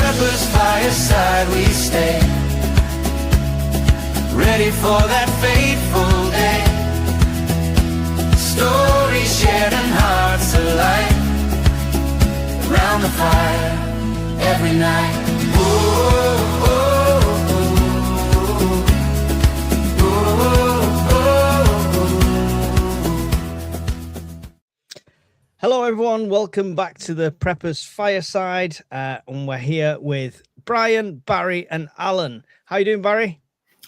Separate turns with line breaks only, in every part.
Prepper's fireside we stay, ready for that fateful day. Stories shared and hearts alight, around the fire every night. Oh, oh, oh, oh, oh, oh.
Hello everyone, welcome back to the Preppers Fireside, and we're here with Brian, Barry and Alan. How you doing, Barry?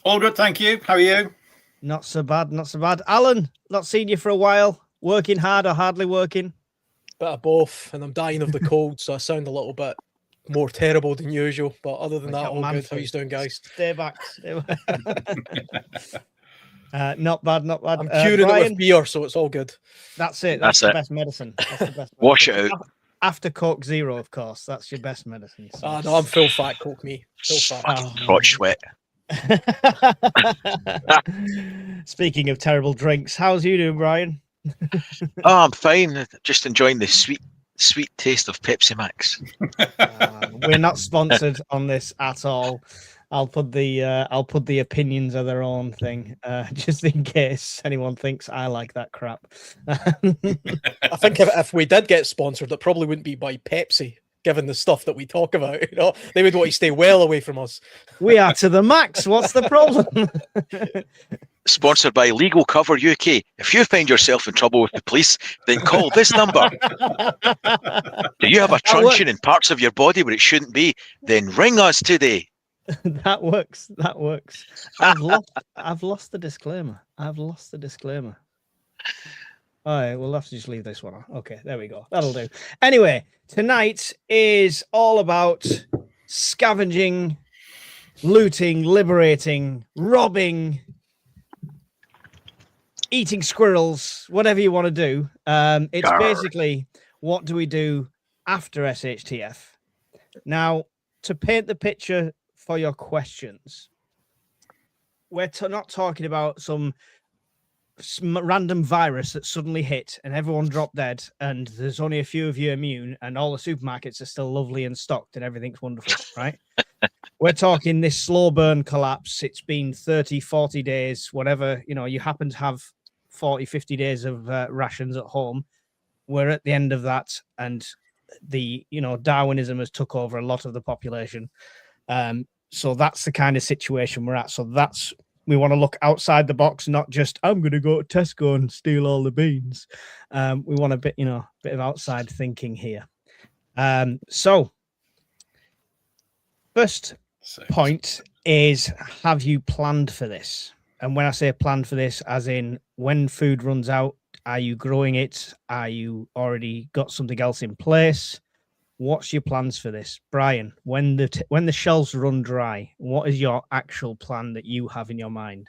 All good, thank you. How are you?
Not so bad, not so bad. Alan, not seen you for a while. Working hard or hardly working?
Bit of both, and I'm dying of the cold, so I sound a little bit more terrible than usual. But other than that, all good. How you doing, guys?
Stay back. Not bad, not bad.
I'm curing
Brian,
it with beer, so it's all good.
That's it. That's the best medicine. That's the best
Wash
medicine.
it out.
After Coke Zero, of course. That's your best medicine. So.
No, I'm full fat Coke, me. Full fat.
Fucking crotch sweat.
Speaking of terrible drinks, how's you doing, Brian?
Oh, I'm fine. Just enjoying the sweet taste of Pepsi Max.
We're not sponsored on this at all. I'll put the opinions of their own thing, just in case anyone thinks I like that crap.
I think if we did get sponsored, it probably wouldn't be by Pepsi, given the stuff that we talk about. You know, they would want to stay well away from us.
We are to the max. What's the problem?
Sponsored by Legal Cover UK. If you find yourself in trouble with the police, then call this number. Do you have a truncheon in parts of your body where it shouldn't be? Then ring us today.
That works. That works. I've lost the disclaimer. I've lost the disclaimer. All right, we'll have to just leave this one on. Okay, there we go. That'll do. Anyway, tonight is all about scavenging, looting, liberating, robbing, eating squirrels, whatever you want to do. It's basically, what do we do after SHTF? Now, to paint the picture for your questions, we're not talking about some random virus that suddenly hit and everyone dropped dead and there's only a few of you immune and all the supermarkets are still lovely and stocked and everything's wonderful, right? We're talking this slow burn collapse. It's been 30, 40 days, whatever, you know, you happen to have 40, 50 days of rations at home. We're at the end of that, and the, you know, Darwinism has took over a lot of the population. So that's the kind of situation we're at. So we want to look outside the box, not just, I'm going to go to Tesco and steal all the beans. We want a bit of outside thinking here. So first point is, have you planned for this? And when I say planned for this, as in when food runs out, are you growing it? Are you already got something else in place? What's your plans for this, Brian? When the shelves run dry, what is your actual plan that you have in your mind?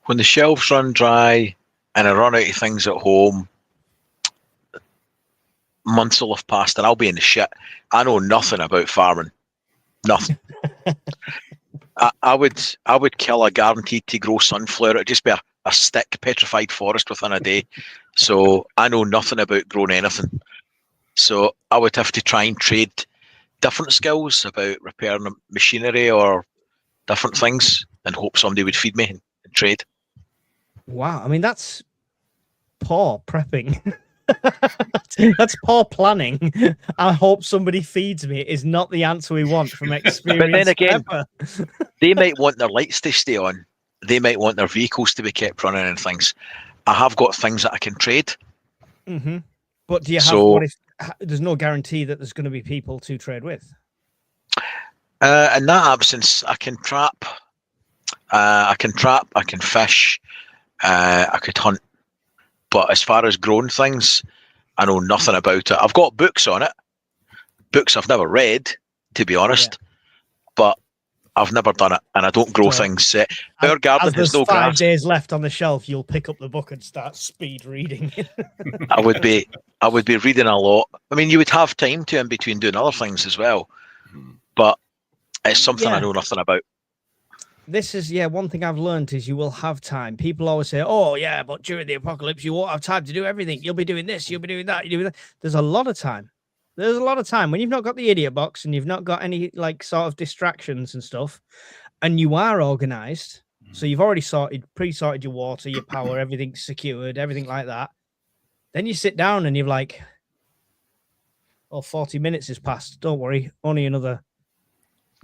When the shelves run dry and I run out of things at home, months will have passed and I'll be in the shit. I know nothing about farming. Nothing. I would kill a guaranteed to grow sunflower. It'd just be a stick petrified forest within a day. So I know nothing about growing anything. So I would have to try and trade different skills about repairing machinery or different things and hope somebody would feed me and trade.
Wow. I mean, that's poor prepping. That's poor planning. I hope somebody feeds me is not the answer we want from experience.
But then again, they might want their lights to stay on. They might want their vehicles to be kept running and things. I have got things that I can trade.
Mm-hmm. But do you have, what if there's no guarantee that there's going to be people to trade with?
In that absence, I can trap. I can fish. I could hunt. But as far as growing things, I know nothing about it. I've got books on it. Books I've never read, to be honest. Yeah. But I've never done it, and I don't grow things. Our garden has no grass.
5 days left on the shelf, you'll pick up the book and start speed reading.
I would be reading a lot. I mean, you would have time to in between doing other things as well, but it's something I know nothing about.
This is, one thing I've learned is you will have time. People always say, oh, yeah, but during the apocalypse, you won't have time to do everything. You'll be doing this, you'll be doing that, you'll be doing that. There's a lot of time. There's a lot of time when you've not got the idiot box and you've not got any like sort of distractions and stuff, and you are organized. So you've already pre-sorted your water, your power, everything's secured, everything like that. Then you sit down and you're like, oh, 40 minutes has passed. Don't worry, only another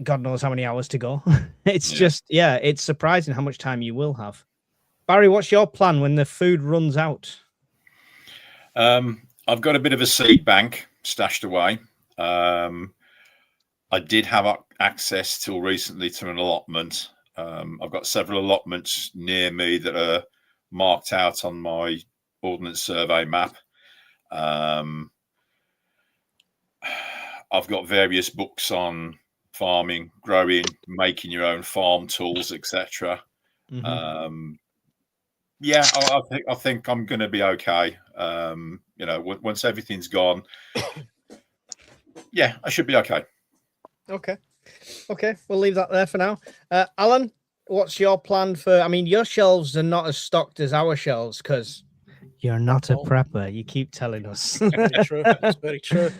God knows how many hours to go. It's just, it's surprising how much time you will have. Barry, what's your plan when the food runs out?
I've got a bit of a seed bank stashed away. I did have access till recently to an allotment. I've got several allotments near me that are marked out on my Ordnance Survey map. I've got various books on farming, growing, making your own farm tools, etc.
Mm-hmm.
I think I'm going to be okay. Once everything's gone, I should be okay.
Okay, we'll leave that there for now. Alan, what's your plan for? I mean, your shelves are not as stocked as our shelves because you're not a prepper. You keep telling us.
Very true. That's very true.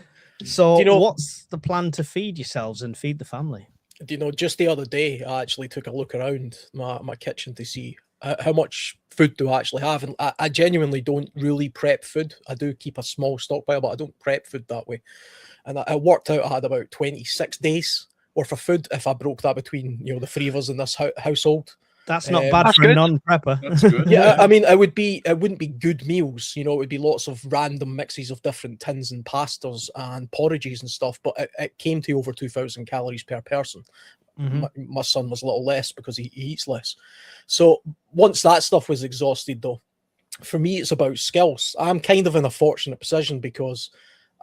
So, what's the plan to feed yourselves and feed the family?
Do you know, just the other day, I actually took a look around my kitchen to see how much food do I actually have. And I genuinely don't really prep food. I do keep a small stockpile, but I don't prep food that way. And I worked out I had about 26 days worth of food if I broke that between, the three of us in this household.
That's not bad for a non-prepper.
That's good.
Yeah, I mean, it wouldn't be good meals. It would be lots of random mixes of different tins and pastas and porridges and stuff. But it came to over 2,000 calories per person.
Mm-hmm.
My son was a little less because he eats less. So once that stuff was exhausted, though, for me, it's about skills. I'm kind of in a fortunate position because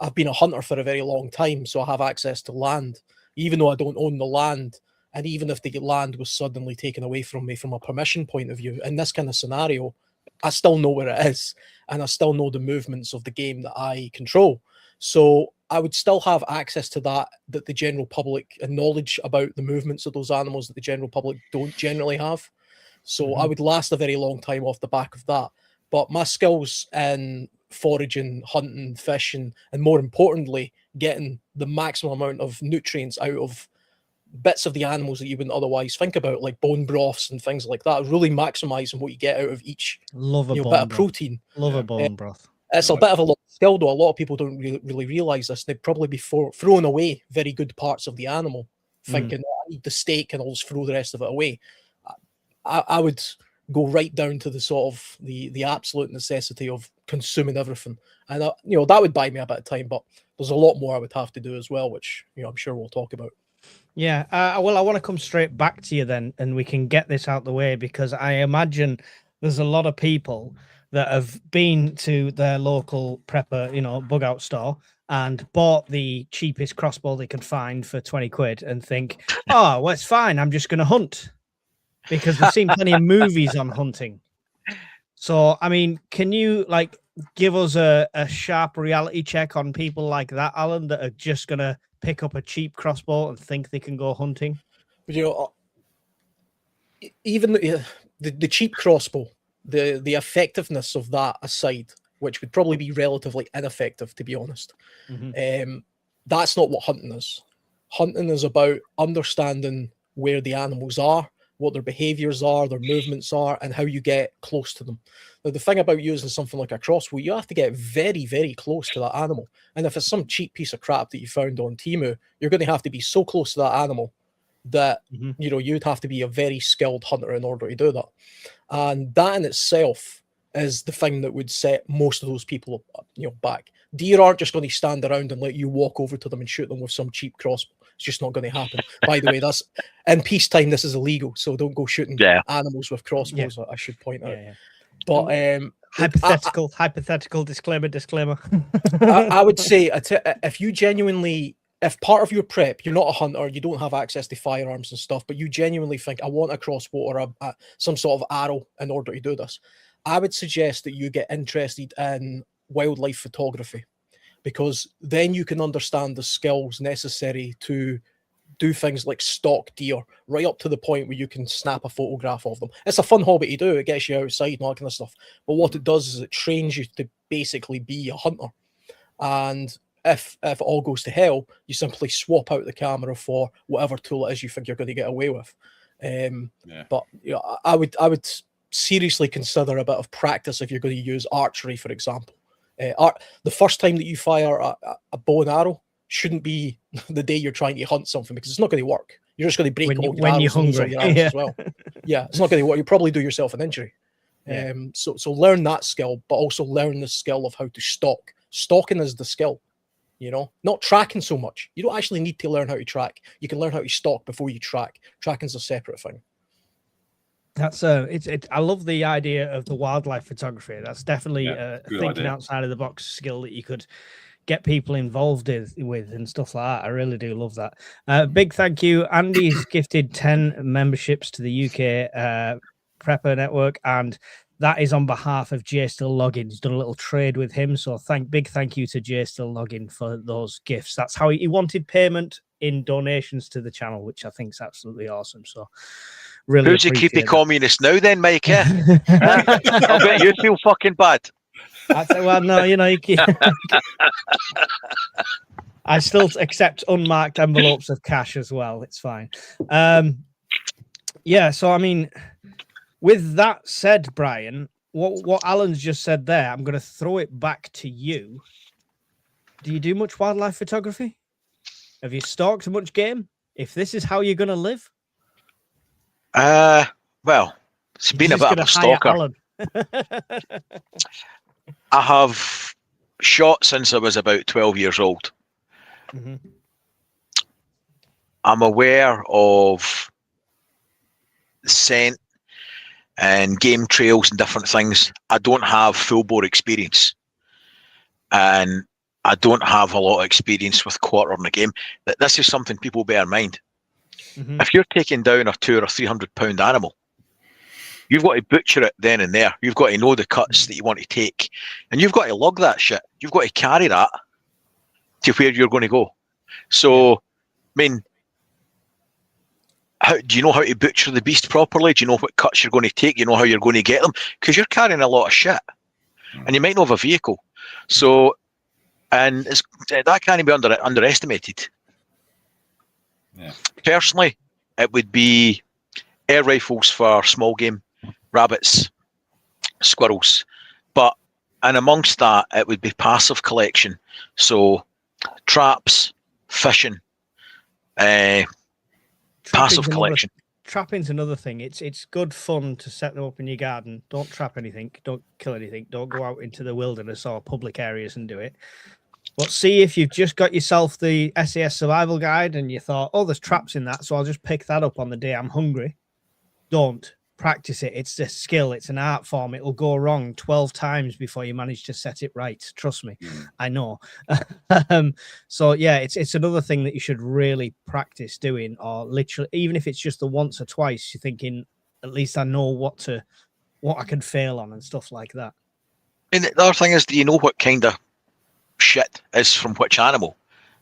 I've been a hunter for a very long time. So I have access to land, even though I don't own the land. And even if the land was suddenly taken away from me from a permission point of view, in this kind of scenario, I still know where it is. And I still know the movements of the game that I control. So I would still have access to that the general public, and knowledge about the movements of those animals that the general public don't generally have. So I would last a very long time off the back of that. But my skills in foraging, hunting, fishing, and more importantly, getting the maximum amount of nutrients out of bits of the animals that you wouldn't otherwise think about, like bone broths and things like that, really maximizing what you get out of each bit of protein.
Love a bone broth.
It's a bit of a lot of skill, though. A lot of people don't really realize this. They'd probably be throwing away very good parts of the animal, thinking, I need the steak and I'll just throw the rest of it away. I would go right down to the sort of the absolute necessity of consuming everything. And, that would buy me a bit of time, but there's a lot more I would have to do as well, which, I'm sure we'll talk about.
Yeah, well, I want to come straight back to you then, and we can get this out the way, because I imagine there's a lot of people that have been to their local prepper, bug out store and bought the cheapest crossbow they could find for 20 quid and think, oh, well, it's fine. I'm just going to hunt, because they've seen plenty of movies on hunting. So, I mean, can you give us a sharp reality check on people like that, Alan, that are just going to pick up a cheap crossbow and think they can go hunting?
But, even the cheap crossbow, the effectiveness of that aside, which would probably be relatively ineffective, to be honest, that's not what hunting is. Hunting is about understanding where the animals are, what their behaviors are, their movements are, and how you get close to them. Now, the thing about using something like a crossbow, you have to get very, very close to that animal. And if it's some cheap piece of crap that you found on Temu, you're going to have to be so close to that animal that, you'd have to be a very skilled hunter in order to do that. And that in itself is the thing that would set most of those people, back. Deer aren't just going to stand around and let you walk over to them and shoot them with some cheap crossbow. It's just not going to happen. By the way, that's in peacetime, this is illegal, so don't go shooting animals with crossbows. I should point out. But
hypothetical disclaimer.
I would say if you genuinely, if part of your prep, you're not a hunter, you don't have access to firearms and stuff, but you genuinely think, I want a crossbow or some sort of arrow in order to do this, I would suggest that you get interested in wildlife photography, because then you can understand the skills necessary to do things like stalk deer, right up to the point where you can snap a photograph of them. It's a fun hobby to do. It gets you outside and all that kind of stuff. But what it does is it trains you to basically be a hunter. And if it all goes to hell, you simply swap out the camera for whatever tool it is you think you're going to get away with. But I would seriously consider a bit of practice if you're going to use archery, for example. The first time that you fire a bow and arrow shouldn't be the day you're trying to hunt something, because it's not going to work. You're just going to break all your
when
arrows
you're
and lose all
hungry.
your arrows
Yeah.
as well. Yeah, it's not going to work. You'll probably do yourself an injury.
Yeah.
So learn that skill, but also learn the skill of how to stalk. Stalking is the skill, not tracking so much. You don't actually need to learn how to track. You can learn how to stalk before you track. Tracking's a separate thing.
That's I love the idea of the wildlife photography. That's definitely a
good
thinking
idea.
outside of the box skill that you could get people involved with and stuff like that. I really do love that. Big thank you. Andy's gifted 10 memberships to the UK Prepper Network, and that is on behalf of Jay Still Login. He's done a little trade with him, so big thank you to Jay Still Login for those gifts. That's how he wanted payment in donations to the channel, which I think is absolutely awesome. So really,
Who's a creepy
appreciate
communist now then, Mike? Eh?
that.
I bet you feel fucking bad.
I say, well, no, you can... I still accept unmarked envelopes of cash as well. It's fine. Yeah, so I mean, with that said, Brian, what Alan's just said there, I'm going to throw it back to you. Do you do much wildlife photography? Have you stalked much game? If this is how you're going to live?
Well, it's been a bit of a stalker.
Alan.
I have shot since I was about 12 years old.
Mhm.
I'm aware of scent and game trails and different things. I don't have full bore experience, and I don't have a lot of experience with quartering a game. This is something people bear in mind.
Mhm.
If you're taking down a 200 or 300 pound animal, you've got to butcher it then and there. You've got to know the cuts that you want to take, and you've got to lug that shit. You've got to carry that to where you're going to go. So, I mean, do you know how to butcher the beast properly? Do you know what cuts you're going to take? You know how you're going to get them? Because you're carrying a lot of shit, and you might not have a vehicle. So, and that can't be underestimated.
Yeah.
Personally, it would be air rifles for small game, rabbits, squirrels, and amongst that, it would be passive collection. So, traps, fishing, passive collection.
Trapping's another thing. It's good fun to set them up in your garden. Don't trap anything. Don't kill anything. Don't go out into the wilderness or public areas and do it. But see if you've just got yourself the SAS survival guide and you thought, oh, there's traps in that, so I'll just pick that up on the day I'm hungry. Don't practice it. It's a skill. It's an art form. It will go wrong 12 times before you manage to set it right. Trust me. I know. So yeah, it's another thing that you should really practice doing, or literally, even if it's just the once or twice, you're thinking, at least I know what I can fail on and stuff like that.
And the other thing is, do you know what kind of shit is from which animal?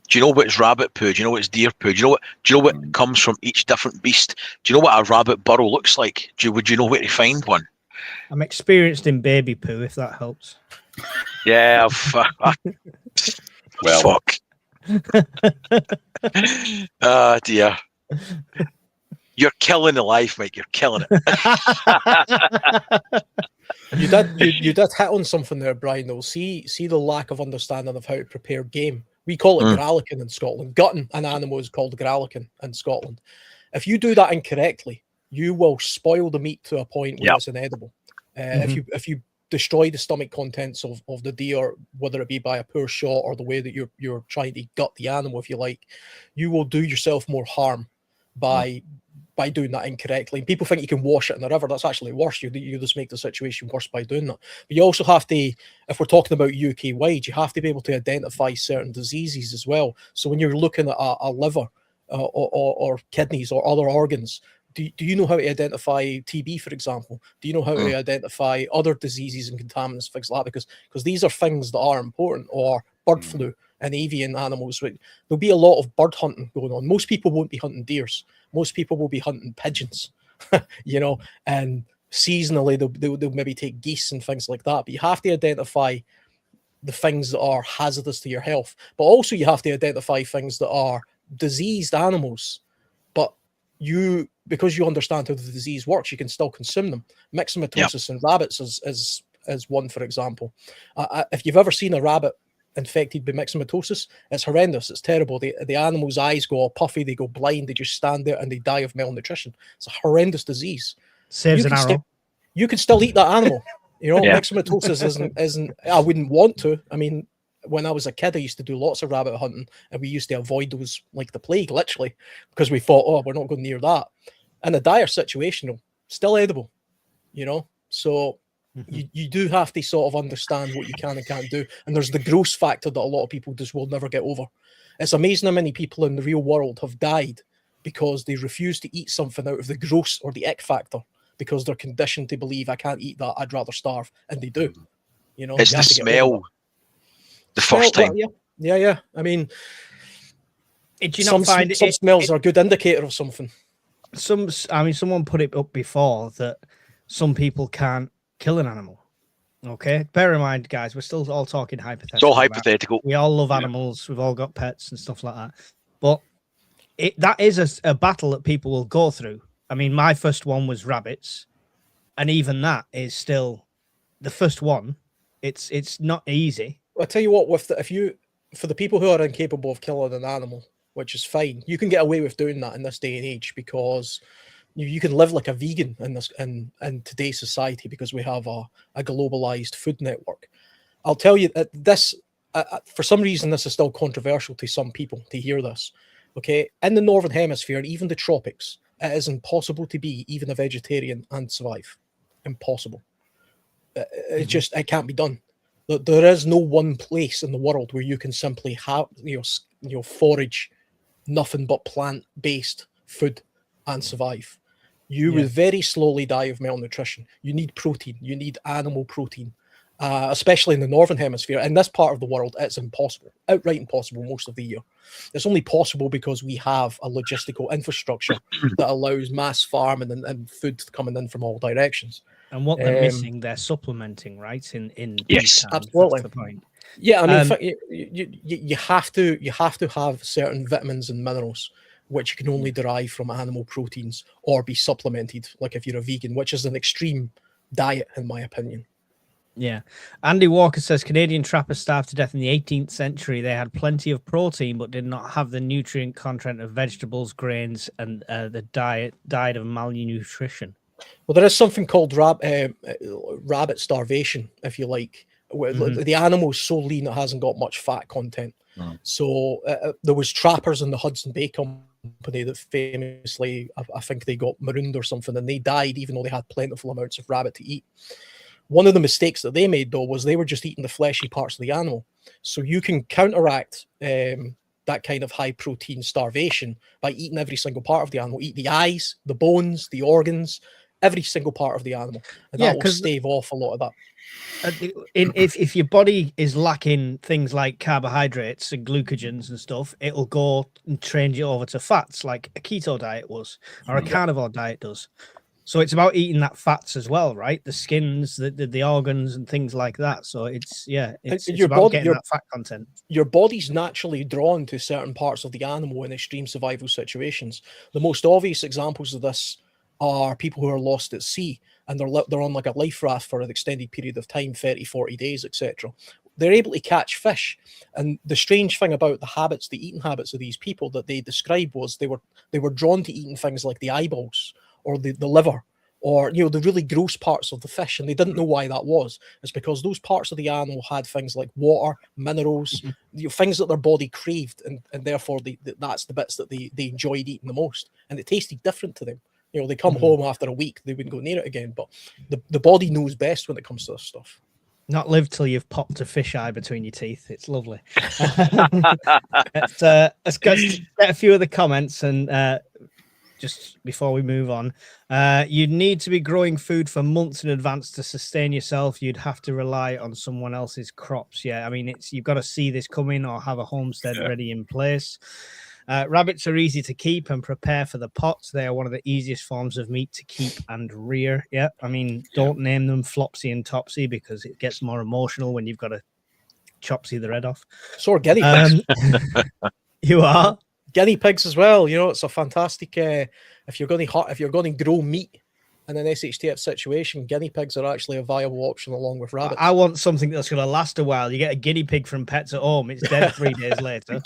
Do you know what's rabbit poo? Do you know what's deer poo? Do you know what comes from each different beast? Do you know what a rabbit burrow looks like? Would you know where to find one?
I'm experienced in baby poo, if that helps.
Yeah,
Well,
fuck. Oh dear. You're killing the life, mate. You're killing it.
You did hit on something there, Brian, though. See the lack of understanding of how to prepare game. We call it grallican in Scotland. Gutting an animal is called grallican in Scotland. If you do that incorrectly, you will spoil the meat to a point where it's inedible. If you destroy the stomach contents of the deer, whether it be by a poor shot or the way that you're trying to gut the animal, if you like, you will do yourself more harm by doing that incorrectly. And people think you can wash it in the river. That's actually worse. You just make the situation worse by doing that. But you also have to, if we're talking about UK wide, you have to be able to identify certain diseases as well. So when you're looking at a liver or kidneys or other organs, do you know how to identify TB, for example? Do you know how to identify other diseases and contaminants, things like that? Because these are things that are important, or bird flu and avian animals. There'll be a lot of bird hunting going on. Most people won't be hunting deers. Most people will be hunting pigeons, and seasonally they'll maybe take geese and things like that. But you have to identify the things that are hazardous to your health, but also you have to identify things that are diseased animals, but because you understand how the disease works, you can still consume them. Myxomatosis in rabbits is one, for example. If you've ever seen a rabbit infected by myxomatosis, it's horrendous. It's terrible. The animal's eyes go all puffy, they go blind, they just stand there and they die of malnutrition. It's a horrendous disease.
Saves an arrow.
You can still eat that animal. You know,
Yeah.
myxomatosis isn't. I wouldn't want to. I mean, when I was a kid, I used to do lots of rabbit hunting, and we used to avoid those like the plague, literally, because we thought, oh, we're not going near that. In a dire situation, still edible. You know, so you do have to sort of understand what you can and can't do. And there's the gross factor that a lot of people just will never get over. It's amazing how many people in the real world have died because they refuse to eat something out of the gross or the ick factor, because they're conditioned to believe, I can't eat that, I'd rather starve. And they do. You know,
It's
you
the
have to get rid of
smell. The first
well,
time.
yeah. I mean,
Do you not find
some smells are a good indicator of something.
Someone put it up before that some people can't kill an animal. Okay, bear in mind, guys, we're still all talking hypothetical.
It's all
right?
hypothetical.
We all love
Yeah.
animals. We've all got pets and stuff like that. But that is a battle that people will go through. I mean, my first one was rabbits, and even that is still the first one. It's not easy.
I'll tell you what, for the people who are incapable of killing an animal, which is fine, you can get away with doing that in this day and age, because you can live like a vegan in today's society, because we have a globalized food network. I'll tell you that this, for some reason, this is still controversial to some people to hear this. Okay, in the Northern Hemisphere and even the tropics, it is impossible to be even a vegetarian and survive. Impossible. It can't be done. There is no one place in the world where you can simply have forage nothing but plant-based food and survive. You will very slowly die of malnutrition. You need protein. You need animal protein, especially in the Northern Hemisphere. In this part of the world, it's impossible, outright impossible most of the year. It's only possible because we have a logistical infrastructure that allows mass farming and food coming in from all directions.
And what they're missing, they're supplementing, right? In
Yes,
times,
absolutely.
That's the point.
Yeah, I mean, you have to have certain vitamins and minerals which you can only derive from animal proteins or be supplemented, like if you're a vegan, which is an extreme diet, in my opinion.
Yeah. Andy Walker says Canadian trappers starved to death in the 18th century. They had plenty of protein, but did not have the nutrient content of vegetables, grains, and the diet of malnutrition.
Well, there is something called rabbit starvation, if you like, where the animal's so lean it hasn't got much fat content. So there was trappers in the Hudson Bay Company that famously, I think they got marooned or something, and they died even though they had plentiful amounts of rabbit to eat. One of the mistakes that they made, though, was they were just eating the fleshy parts of the animal. So you can counteract that kind of high protein starvation by eating every single part of the animal. Eat the eyes, the bones, the organs, every single part of the animal, and that will stave off a lot of that.
If your body is lacking things like carbohydrates and glucogens and stuff, it'll go and change it over to fats, like a keto diet was, or a carnivore diet does. So it's about eating that fats as well, right? The skins, the organs, and things like that. So it's about getting that fat content.
Your body's naturally drawn to certain parts of the animal in extreme survival situations. The most obvious examples of this are people who are lost at sea, and they're on like a life raft for an extended period of time, 30, 40 days, etc. They're able to catch fish. And the strange thing about the eating habits of these people that they described was they were drawn to eating things like the eyeballs or the liver, or the really gross parts of the fish, and they didn't know why that was. It's because those parts of the animal had things like water, minerals, things that their body craved, and therefore that's the bits that they enjoyed eating the most, and it tasted different to them. They come home after a week, they wouldn't go near it again, but the body knows best when it comes to this stuff.
Not live till you've popped a fisheye between your teeth. It's lovely. Let's get a few of the comments, and just before we move on, you'd need to be growing food for months in advance to sustain yourself. You'd have to rely on someone else's crops. Yeah, I mean, you've got to see this coming or have a homestead ready in place. Rabbits are easy to keep and prepare for the pots. They are one of the easiest forms of meat to keep and rear. Yeah, I mean, don't name them Flopsy and Topsy because it gets more emotional when you've got to chops you the head off.
So are guinea pigs.
You are.
Guinea pigs as well. You know, it's a fantastic. If you're going to grow meat in an SHTF situation, guinea pigs are actually a viable option along with rabbits.
I want something that's going to last a while. You get a guinea pig from Pets at Home; it's dead 3 days later.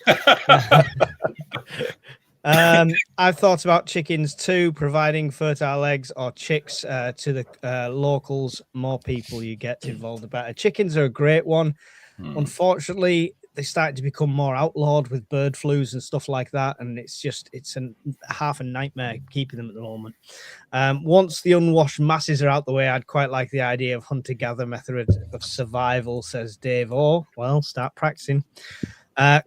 I've thought about chickens too, providing fertile eggs or chicks to the locals. More people you get involved, the better. Chickens are a great one. Unfortunately, they started to become more outlawed with bird flus and stuff like that, and it's half a nightmare keeping them at the moment. Once the unwashed masses are out the way, I'd quite like the idea of hunter-gatherer method of survival, says Dave. Oh, well, start practicing.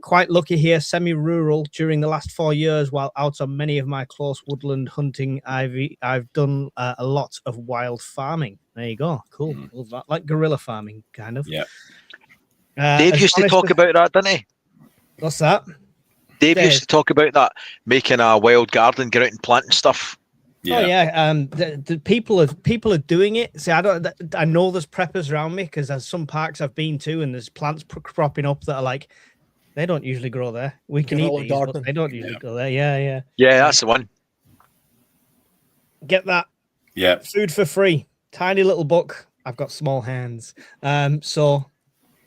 Quite lucky here, semi-rural. During the last 4 years, while out on many of my close woodland hunting, I've done a lot of wild farming. There you go. Cool. Love that. Like guerrilla farming, kind of.
Yeah.
Dave used to talk about that, didn't he?
What's that?
Dave used to talk about that, making a wild garden, get out and planting stuff.
Yeah.
Oh yeah, the people are doing it. See, I know there's preppers around me because there's some parks I've been to, and there's plants cropping up that are like, they don't usually grow there. We can eat these, but they don't usually grow there. Yeah.
Yeah, that's the one.
Get that.
Yeah.
Food for free. Tiny little book. I've got small hands. So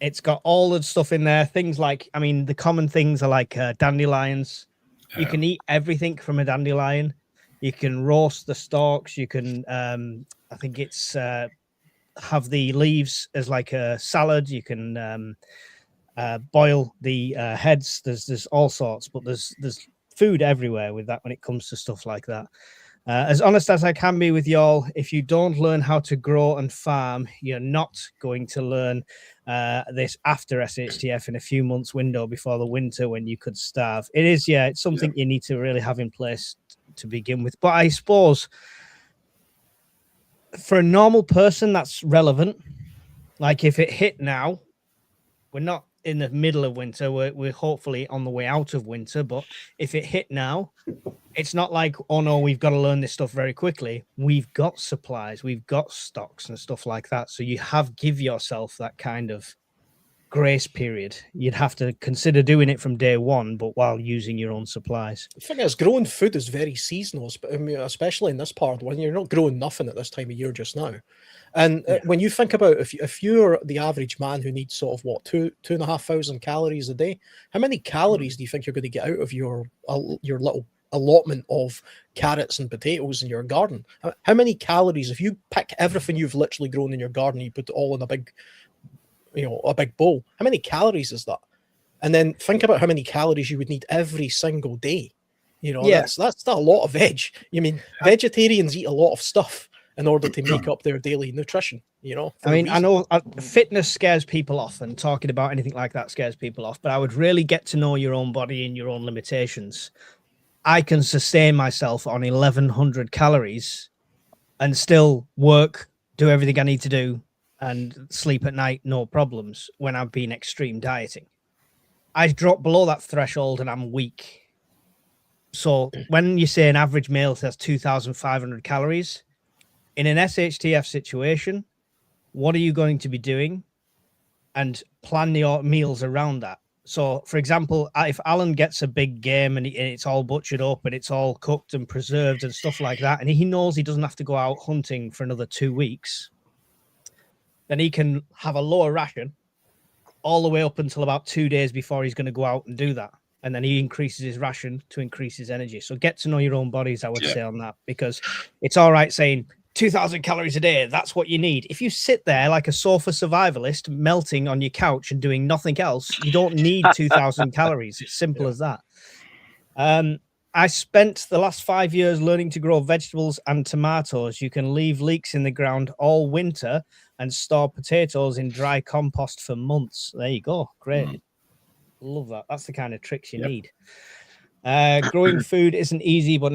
it's got all the stuff in there. Things like, I mean, the common things are like dandelions. You can eat everything from a dandelion. You can roast the stalks. You can, I think it's have the leaves as like a salad. You can boil the heads. There's all sorts, but there's food everywhere with that when it comes to stuff like that. As honest as I can be with y'all, if you don't learn how to grow and farm, you're not going to learn this after SHTF in a few months window before the winter when you could starve. It is, it's something you need to really have in place to begin with. But I suppose for a normal person, that's relevant. Like if it hit now, we're not in the middle of winter. We're hopefully on the way out of winter. But if it hit now, it's not like, oh no, we've got to learn this stuff very quickly. We've got supplies, we've got stocks and stuff like that. So you give yourself that kind of grace period. You'd have to consider doing it from day one, but while using your own supplies.
The thing is, growing food is very seasonal, especially in this part when you're not growing nothing at this time of year just now. And when you think about if you're the average man who needs sort of what 2,500 calories a day, how many calories do you think you're going to get out of your little allotment of carrots and potatoes in your garden? How many calories, if you pick everything you've literally grown in your garden, you put it all in a big bowl, how many calories is that? And then think about how many calories you would need every single day. That's a lot of veg. Vegetarians eat a lot of stuff in order to make up their daily nutrition. I know fitness scares people off, and talking about anything like that scares people off, but I would really get to know your own body and your own limitations. I can sustain myself on 1,100 calories and still work, do everything I need to do, and sleep at night, no problems, when I've been extreme dieting. I drop below that threshold and I'm weak. So when you say an average male has 2,500 calories, in an SHTF situation, what are you going to be doing? And plan your meals around that. So, for example, if Alan gets a big game and it's all butchered up and it's all cooked and preserved and stuff like that, and he knows he doesn't have to go out hunting for another 2 weeks, then he can have a lower ration all the way up until about 2 days before he's going to go out and do that. And then he increases his ration to increase his energy. So get to know your own bodies, I would say, on that, because it's all right saying 2,000 calories a day, that's what you need. If you sit there like a sofa survivalist melting on your couch and doing nothing else, you don't need 2,000 calories. It's simple as that. I spent the last 5 years learning to grow vegetables and tomatoes. You can leave leeks in the ground all winter and store potatoes in dry compost for months. There you go. Great. Love that. That's the kind of tricks you need. Growing food isn't easy, but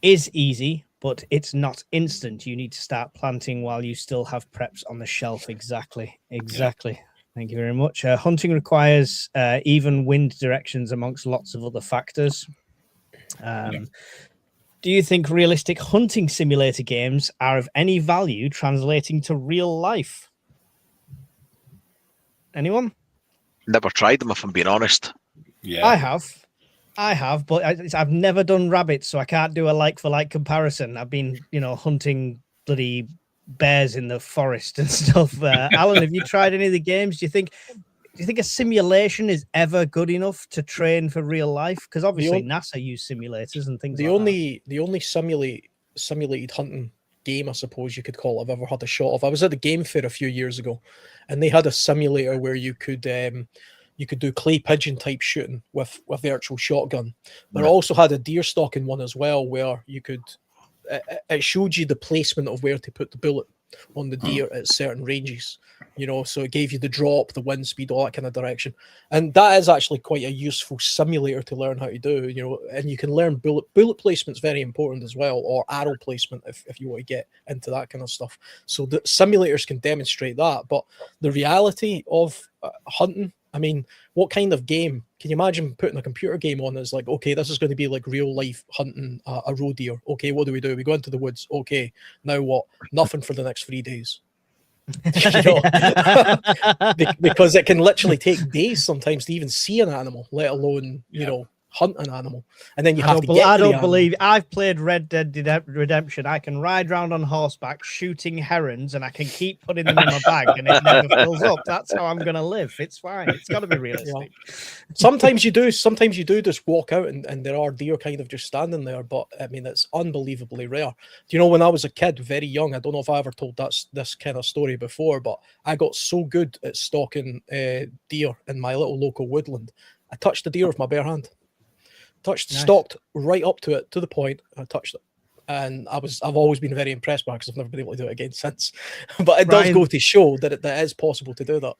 is easy, but it's not instant. You need to start planting while you still have preps on the shelf. Exactly. Thank you very much. Hunting requires even wind directions amongst lots of other factors. Do you think realistic hunting simulator games are of any value translating to real life?
Anyone?
Never tried them, if I'm being honest.
Yeah.
I have, but I've never done rabbits, so I can't do a like for like comparison. I've been, hunting bloody bears in the forest and stuff. Alan, have you tried any of the games? Do you think a simulation is ever good enough to train for real life? Because obviously NASA use simulators and things.
The only simulated hunting game, I suppose you could call it, I've ever had a shot of. I was at the game fair a few years ago, and they had a simulator where you could do clay pigeon type shooting with the actual shotgun. But it also had a deer stalking one as well, where you could. It showed you the placement of where to put the bullet on the deer at certain ranges, so it gave you the drop, the wind speed, all that kind of direction. And that is actually quite a useful simulator to learn how to do, and you can learn bullet placement's very important as well, or arrow placement if you want to get into that kind of stuff. So the simulators can demonstrate that, but the reality of hunting, I mean, what kind of game can you imagine putting a computer game on that's like, okay, this is going to be like real life hunting a roe deer. Okay, what do? We go into the woods. Okay, now what? Nothing for the next 3 days. Because it can literally take days sometimes to even see an animal, let alone, hunt an animal. And then I don't
believe I've played Red Dead Redemption. I can ride around on horseback shooting herons, and I can keep putting them in my bag, and it never fills up. That's how I'm gonna live. It's fine. It's got to be realistic.
Sometimes you do just walk out and there are deer kind of just standing there, but I mean, it's unbelievably rare. Do you know, when I was a kid, very young, I don't know if I ever told this kind of story before, but I got so good at stalking deer in my little local woodland, I touched the deer with my bare hand. Stalked right up to it, to the point, I touched it. And I've always been very impressed by it, because I've never been able to do it again since. But it does go to show that it is possible to do that.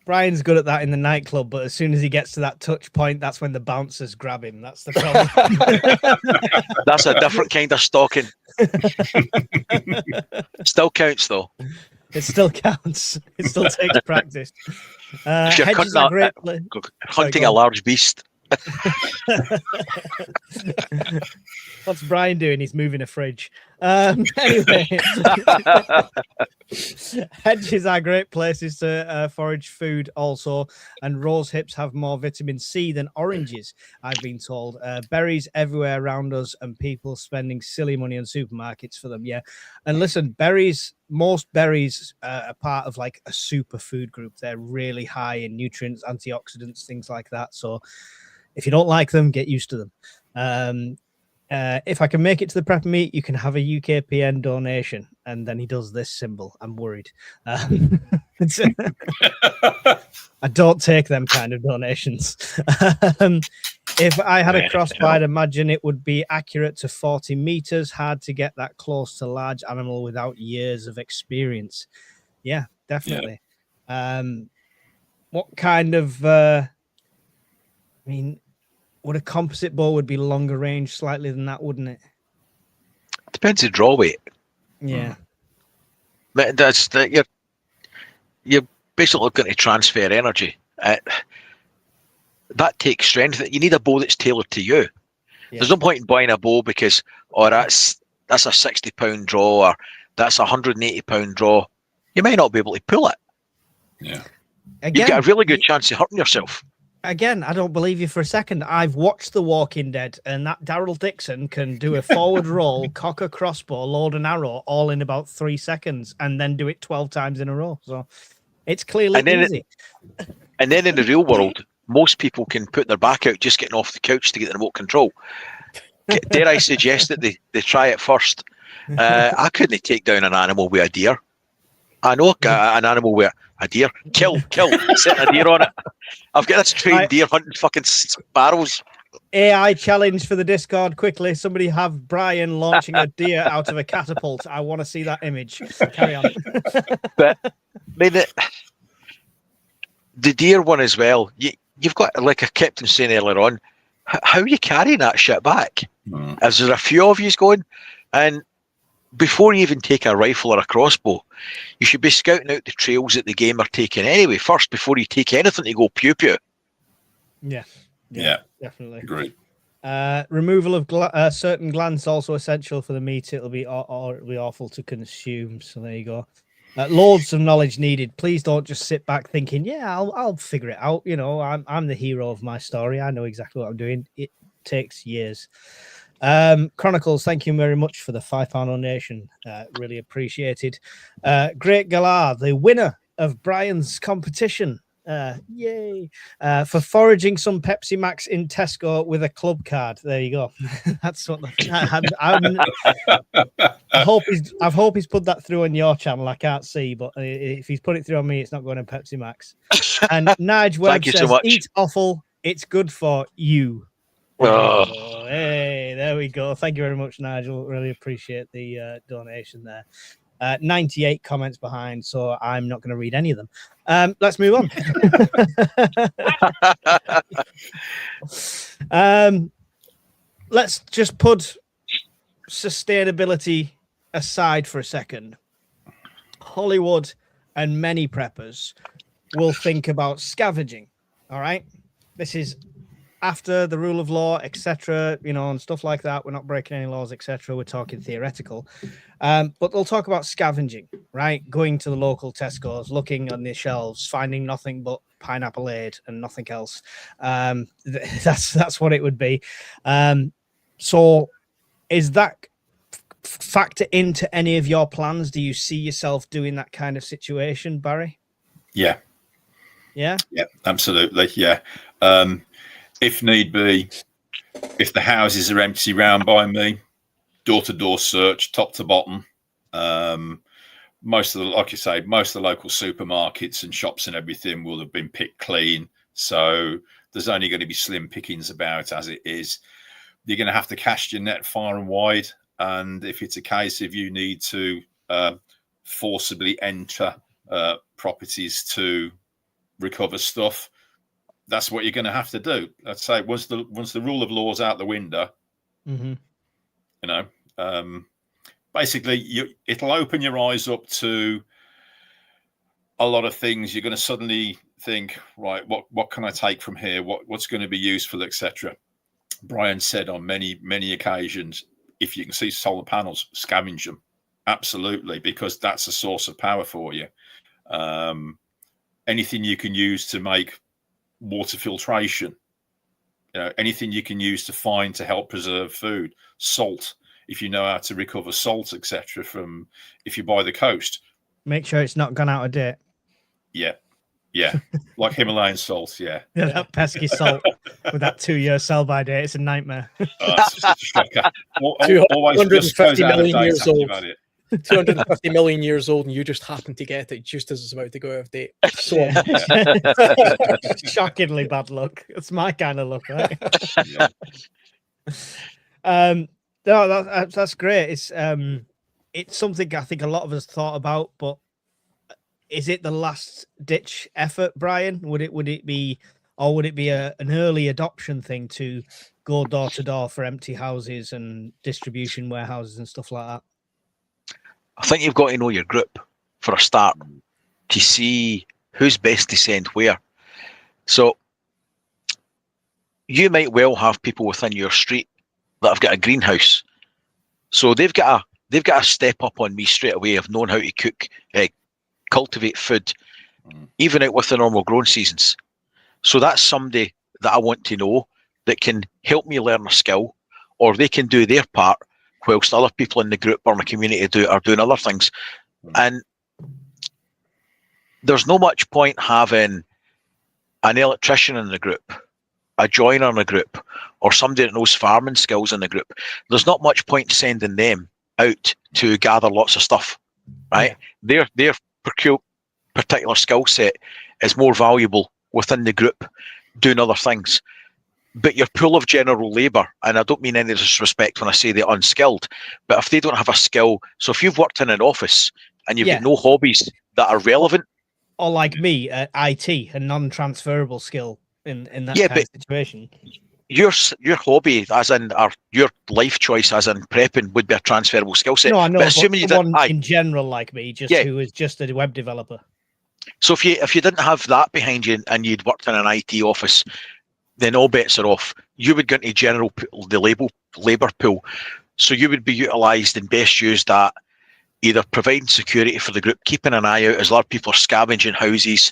Brian's good at that in the nightclub, but as soon as he gets to that touch point, that's when the bouncers grab him. That's the problem.
That's a different kind of stalking. Still counts, though.
It still counts. It still takes practice.
If you're hunting a large beast.
What's Brian doing? He's moving a fridge. Anyway, hedges are great places to forage food also, and rose hips have more vitamin C than oranges, I've been told. Berries everywhere around us, and people spending silly money on supermarkets for them. Yeah, and listen, most berries are part of like a superfood group. They're really high in nutrients, antioxidants, things like that. So if you don't like them, get used to them. If I can make it to the prep meet, you can have a UKPN donation. And then he does this symbol. I'm worried. I don't take them kind of donations. If I had a crossbow, I'd imagine it would be accurate to 40 meters. Hard to get that close to large animal without years of experience. Yeah, definitely. Yeah. What kind of... would a composite bow would be longer range slightly than that, wouldn't it?
Depends on draw weight.
Yeah.
But you're basically going to transfer energy. That takes strength. You need a bow that's tailored to you. Yeah. There's no point in buying a bow because, that's a 60-pound draw, or that's a 180-pound draw. You may not be able to pull it.
Yeah.
Again, you get a really good chance of hurting yourself.
Again, I don't believe you for a second. I've watched The Walking Dead, and that Daryl Dixon can do a forward roll, cock a crossbow, load an arrow, all in about 3 seconds, and then do it 12 times in a row. So it's clearly easy.
And then in the real world, most people can put their back out just getting off the couch to get the remote control. Dare I suggest that they try it first? I couldn't take down an animal with a deer. I know an animal with a deer. Kill, set a deer on it. I've got this trained deer hunting fucking sparrows.
AI challenge for the Discord quickly. Somebody have Brian launching a deer out of a catapult. I want to see that image. Carry on.
But I mean, the deer one as well. You've got, like I kept on saying earlier on, how are you carrying that shit back? As there's a few of you going, and before you even take a rifle or a crossbow, you should be scouting out the trails that the game are taking anyway first before you take anything to go pew pew.
Yeah, definitely.
Great.
Removal of certain glands also essential for the meat. It'll be awful to consume. So there you go. Loads of knowledge needed. Please don't just sit back thinking, "Yeah, I'll figure it out." You know, I'm the hero of my story. I know exactly what I'm doing. It takes years. Chronicles, thank you very much for the £5 donation. Really appreciated. Great Galar, the winner of Brian's competition. Yay! For foraging some Pepsi Max in Tesco with a club card. There you go. That's what I hope he's put that through on your channel. I can't see, but if he's put it through on me, it's not going to Pepsi Max. And Nige Webb
Thank you
says,
so much.
"Eat offal. It's good for you."
Oh.
Oh, hey, there we go. Thank you very much, Nigel. Really appreciate the donation there. 98 comments behind, so I'm not going to read any of them. Let's move on. Let's just put sustainability aside for a second. Hollywood and many preppers will think about scavenging. All right. This is after the rule of law, etc., you know, and stuff like that. We're not breaking any laws, etc. We're talking theoretical. But they'll talk about scavenging, right? Going to the local Tesco's, looking on the shelves, finding nothing but pineapple aid and nothing else. That's what it would be. So is that factor into any of your plans? Do you see yourself doing that kind of situation, Barry?
Yeah.
Yeah?
Yeah, absolutely. Yeah. If need be, if the houses are empty round by me, door-to-door search, top to bottom. Most of the, like you say, most of the local supermarkets and shops and everything will have been picked clean. So there's only going to be slim pickings about as it is. You're going to have to cast your net far and wide. And if it's a case of you need to forcibly enter properties to recover stuff, that's what you're going to have to do. Let's say once the rule of law is out the window,
Mm-hmm.
you know, basically it'll open your eyes up to a lot of things. You're going to suddenly think, right, what can I take from here? What's going to be useful, etc. Brian said on many occasions, if you can see solar panels, scavenge them. Absolutely, because that's a source of power for you. Anything you can use to make water filtration, you know, anything you can use to find to help preserve food, salt, if you know how to recover salt, etc. from if you buy the coast.
Make sure it's not gone out of date.
Yeah. Like Himalayan salt. Yeah.
That pesky salt with that 2-year sell-by date. It's a nightmare.
It's just a shocker. Always
250 million years old.
About it.
250 million years old, and you just happen to get it just as it's about to go out of date. So
shockingly bad luck. It's my kind of luck, right?
Yeah.
No, that's great. It's something I think a lot of us thought about, but is it the last ditch effort, Brian? Would it be an early adoption thing to go door to door for empty houses and distribution warehouses and stuff like that?
I think you've got to know your group for a start to see who's best to send where. So you might well have people within your street that have got a greenhouse, so they've got to step up on me straight away of knowing how to cook, cultivate food, even out with the normal growing seasons. So that's somebody that I want to know that can help me learn a skill, or they can do their part whilst other people in the group or in the community are doing other things. And there's no much point having an electrician in the group, a joiner in the group, or somebody that knows farming skills in the group. There's not much point sending them out to gather lots of stuff, right? Yeah. Their particular skill set is more valuable within the group doing other things. But your pool of general labour, and I don't mean any disrespect when I say they're unskilled, but if they don't have a skill, so if you've worked in an office and you've got no hobbies that are relevant,
or like me, IT, a non-transferable skill in that kind of situation.
Your hobby, as in your life choice, as in prepping, would be a transferable skill set.
No, I know,
but assuming
someone in general like me, who is just a web developer.
So if you didn't have that behind you and you'd worked in an IT office, then all bets are off. You would go into the labour pool, so you would be utilised and best used at either providing security for the group, keeping an eye out as a lot of people are scavenging houses,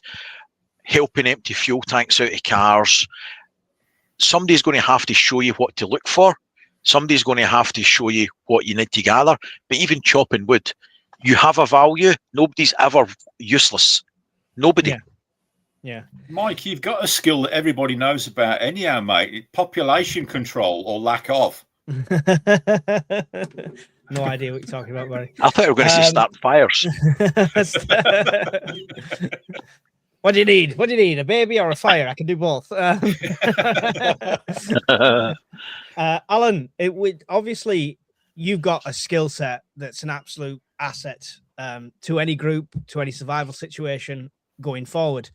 helping empty fuel tanks out of cars. Somebody's going to have to show you what to look for. Somebody's going to have to show you what you need to gather. But even chopping wood, you have a value. Nobody's ever useless. Nobody.
Yeah.
Mike, you've got a skill that everybody knows about anyhow, mate. Population control or lack of.
No idea what you're talking about, Barry.
I thought we were going to say start fires.
What do you need? What do you need? A baby or a fire? I can do both. Alan, it would obviously you've got a skill set that's an absolute asset to any group, to any survival situation going forward.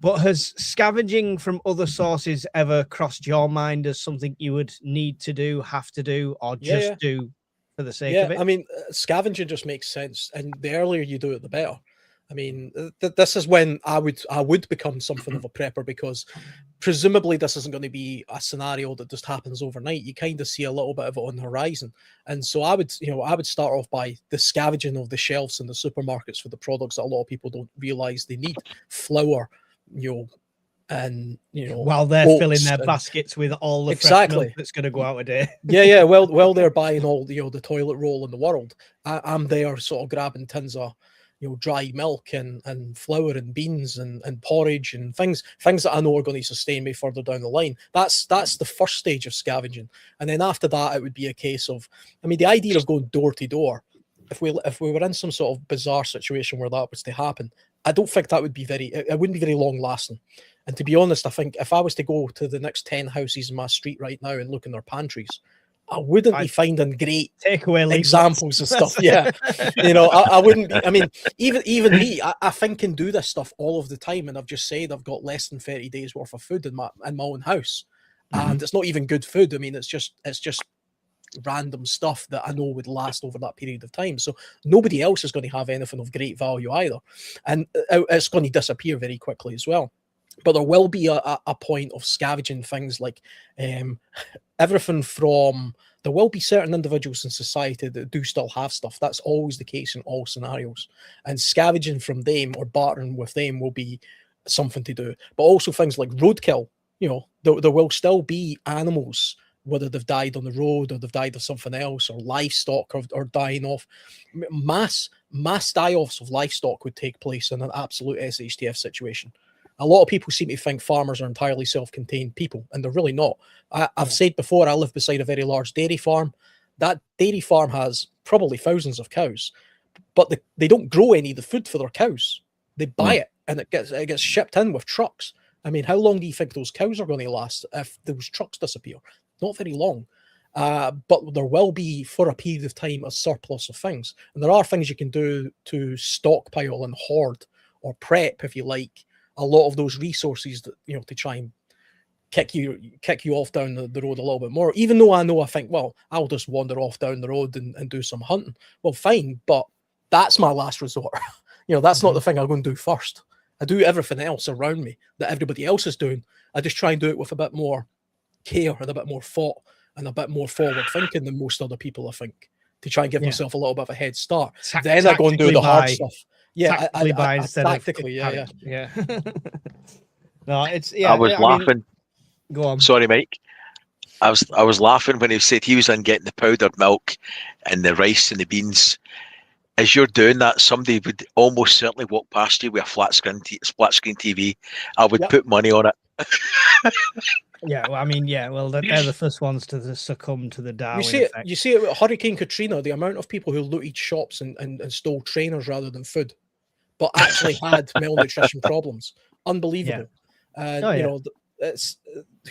But has scavenging from other sources ever crossed your mind as something you would need to do, have to do, or just do for the sake of it?
I mean, scavenging just makes sense, and the earlier you do it, the better. I mean, this is when I would become something of a prepper, because presumably this isn't going to be a scenario that just happens overnight. You kind of see a little bit of it on the horizon, and so I would start off by the scavenging of the shelves in the supermarkets for the products that a lot of people don't realize they need: flour, and
while they're filling their baskets with all the fresh milk that's going to go out a day.
While they're buying all the toilet roll in the world, I'm there sort of grabbing tins of dry milk and flour and beans and porridge and things that I know are going to sustain me further down the line. That's the first stage of scavenging, and then after that it would be a case of, the idea of going door to door. If we were in some sort of bizarre situation where that was to happen, I don't think that would be it wouldn't be very long lasting. And to be honest, I think if I was to go to the next 10 houses in my street right now and look in their pantries, I wouldn't be finding great
takeaway
examples of stuff. Yeah. I wouldn't be, even me, I think can do this stuff all of the time. And I've just said I've got less than 30 days worth of food in my own house. And it's not even good food. It's just random stuff that I know would last over that period of time. So nobody else is going to have anything of great value either. And it's going to disappear very quickly as well. But there will be a point of scavenging things like everything from, there will be certain individuals in society that do still have stuff. That's always the case in all scenarios. And scavenging from them or bartering with them will be something to do. But also things like roadkill. There will still be animals, whether they've died on the road or they've died of something else, or livestock or dying off. Mass die-offs of livestock would take place in an absolute SHTF situation. A lot of people seem to think farmers are entirely self-contained people, and they're really not. I've said before, I live beside a very large dairy farm. That dairy farm has probably thousands of cows, but they don't grow any of the food for their cows. They buy it, and it gets shipped in with trucks. How long do you think those cows are going to last if those trucks disappear? Not very long. But there will be, for a period of time, a surplus of things. And there are things you can do to stockpile and hoard, or prep, if you like, a lot of those resources that, to try and kick you off down the road a little bit more. Even though I think, well, I'll just wander off down the road and do some hunting. Well, fine, but that's my last resort. That's not the thing I'm going to do first. I do everything else around me that everybody else is doing. I just try and do it with a bit more care and a bit more thought and a bit more forward thinking than most other people, I think, to try and give myself a little bit of a head start. Then I go and do the hard stuff. Yeah, tactically, yeah. No, it's
I was laughing.
Go on.
Sorry, Mike. I was laughing when he said he was in getting the powdered milk and the rice and the beans. As you're doing that, somebody would almost certainly walk past you with a flat screen TV. I would put money on it.
They're the first ones to succumb to the Darwin effect.
You see it with Hurricane Katrina, the amount of people who looted shops and stole trainers rather than food, but actually had malnutrition problems. Unbelievable. It's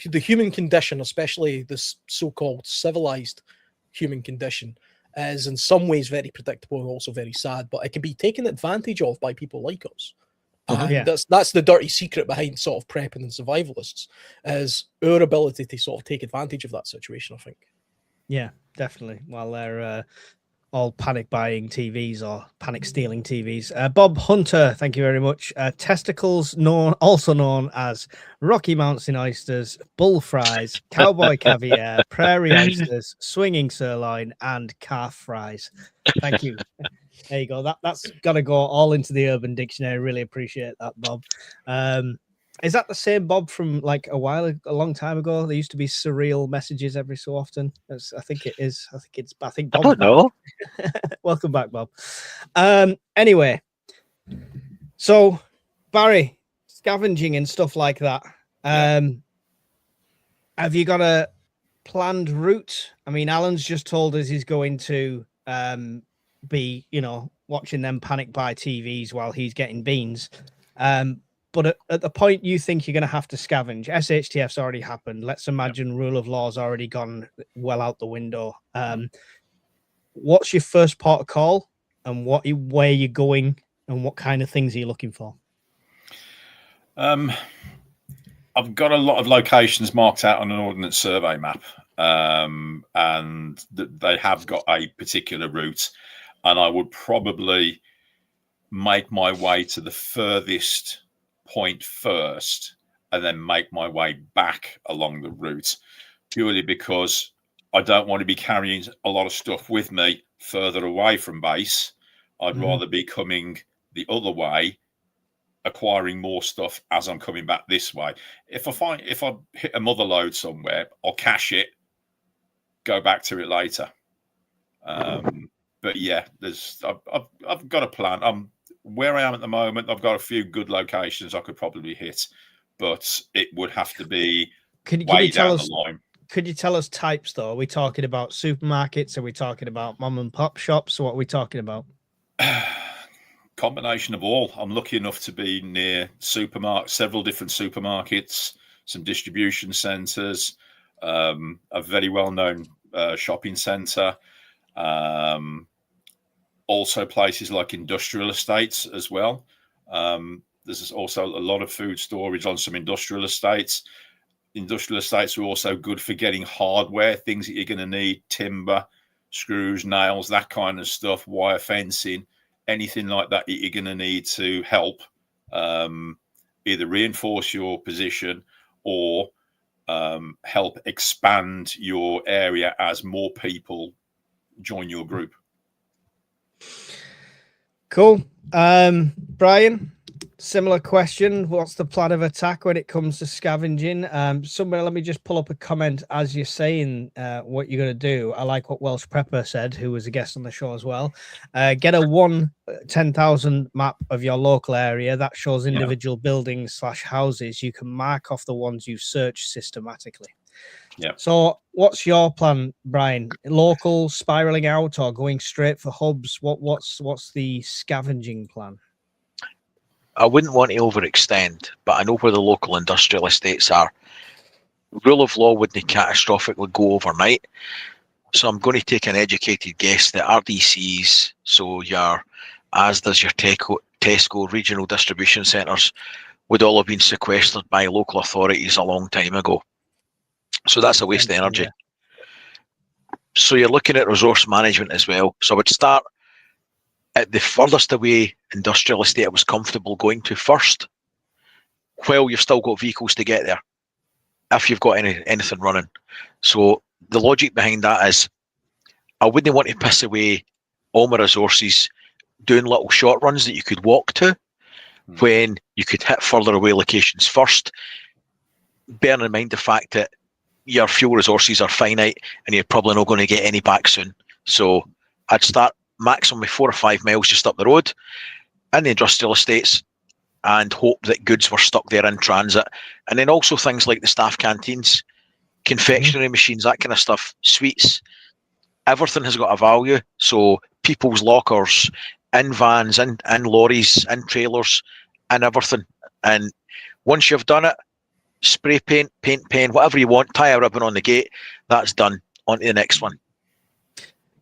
the human condition, especially this so-called civilized human condition, is in some ways very predictable and also very sad, but it can be taken advantage of by people like us. That's the dirty secret behind sort of prepping and survivalists, is our ability to sort of take advantage of that situation, I think.
Yeah, definitely. While they're all panic buying TVs or panic stealing TVs. Bob Hunter, thank you very much. Testicles, also known as Rocky Mountain oysters, bull fries, cowboy caviar, prairie oysters, swinging sirloin, and calf fries. Thank you. There you go. That's got to go all into the Urban Dictionary. Really appreciate that, Bob. Is that the same Bob from like a long time ago? There used to be surreal messages every so often. I think it is. I think
I
Bob's
don't know.
back. Welcome back, Bob. Anyway, so Barry, scavenging and stuff like that. Have you got a planned route? I mean, Alan's just told us he's going to be, watching them panic buy TVs while he's getting beans. But at the point you think you're going to have to scavenge, SHTF's already happened. Let's imagine rule of law's already gone well out the window. What's your first port of call, and where you're going, and what kind of things are you looking for?
I've got a lot of locations marked out on an ordnance survey map, and they have got a particular route, and I would probably make my way to the furthest point first and then make my way back along the route, purely because I don't want to be carrying a lot of stuff with me further away from base. I'd rather be coming the other way, acquiring more stuff as I'm coming back this way. If I hit a mother load somewhere, I'll cache it, go back to it later. But yeah, I've got a plan. Where I am at the moment, I've got a few good locations I could probably hit, but it would have to be way down the line.
Could you tell us types though? Are we talking about supermarkets? Are we talking about mom and pop shops? What are we talking about?
Combination of all. I'm lucky enough to be near several different supermarkets, some distribution centres, a very well-known shopping centre, also places like industrial estates as well. There's also a lot of food storage on some industrial estates. Industrial estates are also good for getting hardware, things that you're going to need: timber, screws, nails, that kind of stuff, wire fencing, anything like that you're going to need to help either reinforce your position or help expand your area as more people join your group.
Cool. Brian, similar question. What's the plan of attack when it comes to scavenging? Somebody, let me just pull up a comment as you're saying what you're going to do. I like what Welsh Prepper said, who was a guest on the show as well. Get a 10,000 map of your local area that shows individual buildings / houses. You can mark off the ones you search systematically.
Yeah.
So what's your plan, Brian? Local, spiraling out, or going straight for hubs? What's the scavenging plan?
I wouldn't want to overextend, but I know where the local industrial estates are. Rule of law wouldn't catastrophically go overnight. So I'm going to take an educated guess that RDCs, so your Asda's, your Tesco regional distribution centres, would all have been sequestered by local authorities a long time ago. So that's a waste of energy. Yeah. So you're looking at resource management as well. So I would start at the furthest away industrial estate I was comfortable going to first, while you've still got vehicles to get there, if you've got anything running. So the logic behind that is I wouldn't want to piss away all my resources doing little short runs that you could walk to when you could hit further away locations first, bearing in mind the fact that your fuel resources are finite and you're probably not going to get any back soon. So I'd start maximum 4 or 5 miles just up the road in the industrial estates and hope that goods were stuck there in transit. And then also things like the staff canteens, confectionery machines, that kind of stuff, sweets, everything has got a value. So people's lockers, in vans, in lorries, in trailers, and everything. And once you've done it, spray paint, paint pen, whatever you want, tie a ribbon on the gate, that's done. On to the next one.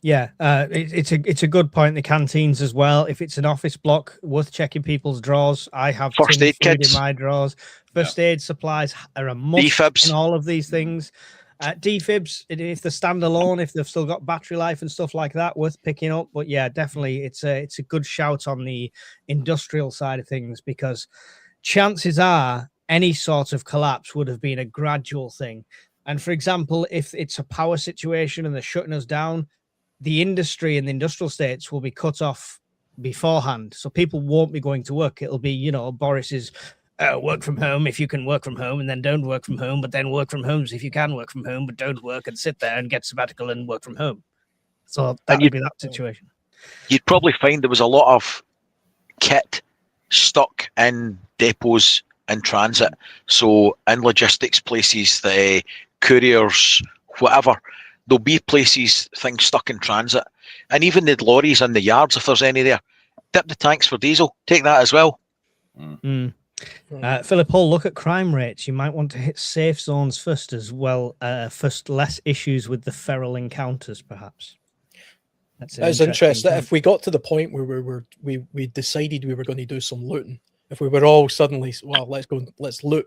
Yeah, it's a good point. The canteens as well. If it's an office block, worth checking people's drawers. I have
first aid kits
in my drawers. First aid supplies are a must
defibs
in all of these things. Defibs, if they're standalone, if they've still got battery life and stuff like that, worth picking up. But yeah, definitely, it's a good shout on the industrial side of things, because chances are any sort of collapse would have been a gradual thing. And for example, if it's a power situation and they're shutting us down, the industry and the industrial states will be cut off beforehand, so people won't be going to work. It'll be, you know, Boris's work from home if you can work from home, and then don't work from home, but then work from home if you can work from home, but don't work and sit there and get sabbatical and work from home. So that would be that situation.
You'd probably find there was a lot of kit stuck in depots in transit. So in logistics places, the couriers, whatever, there'll be places, things stuck in transit. And even the lorries in the yards, if there's any there, dip the tanks for diesel. Take that as well.
Philip Hull, look at crime rates. You might want to hit safe zones first as well. First, less issues with the feral encounters, perhaps.
That's interesting. If we got to the point where we decided we were going to do some looting, if we were all suddenly, well, let's loot.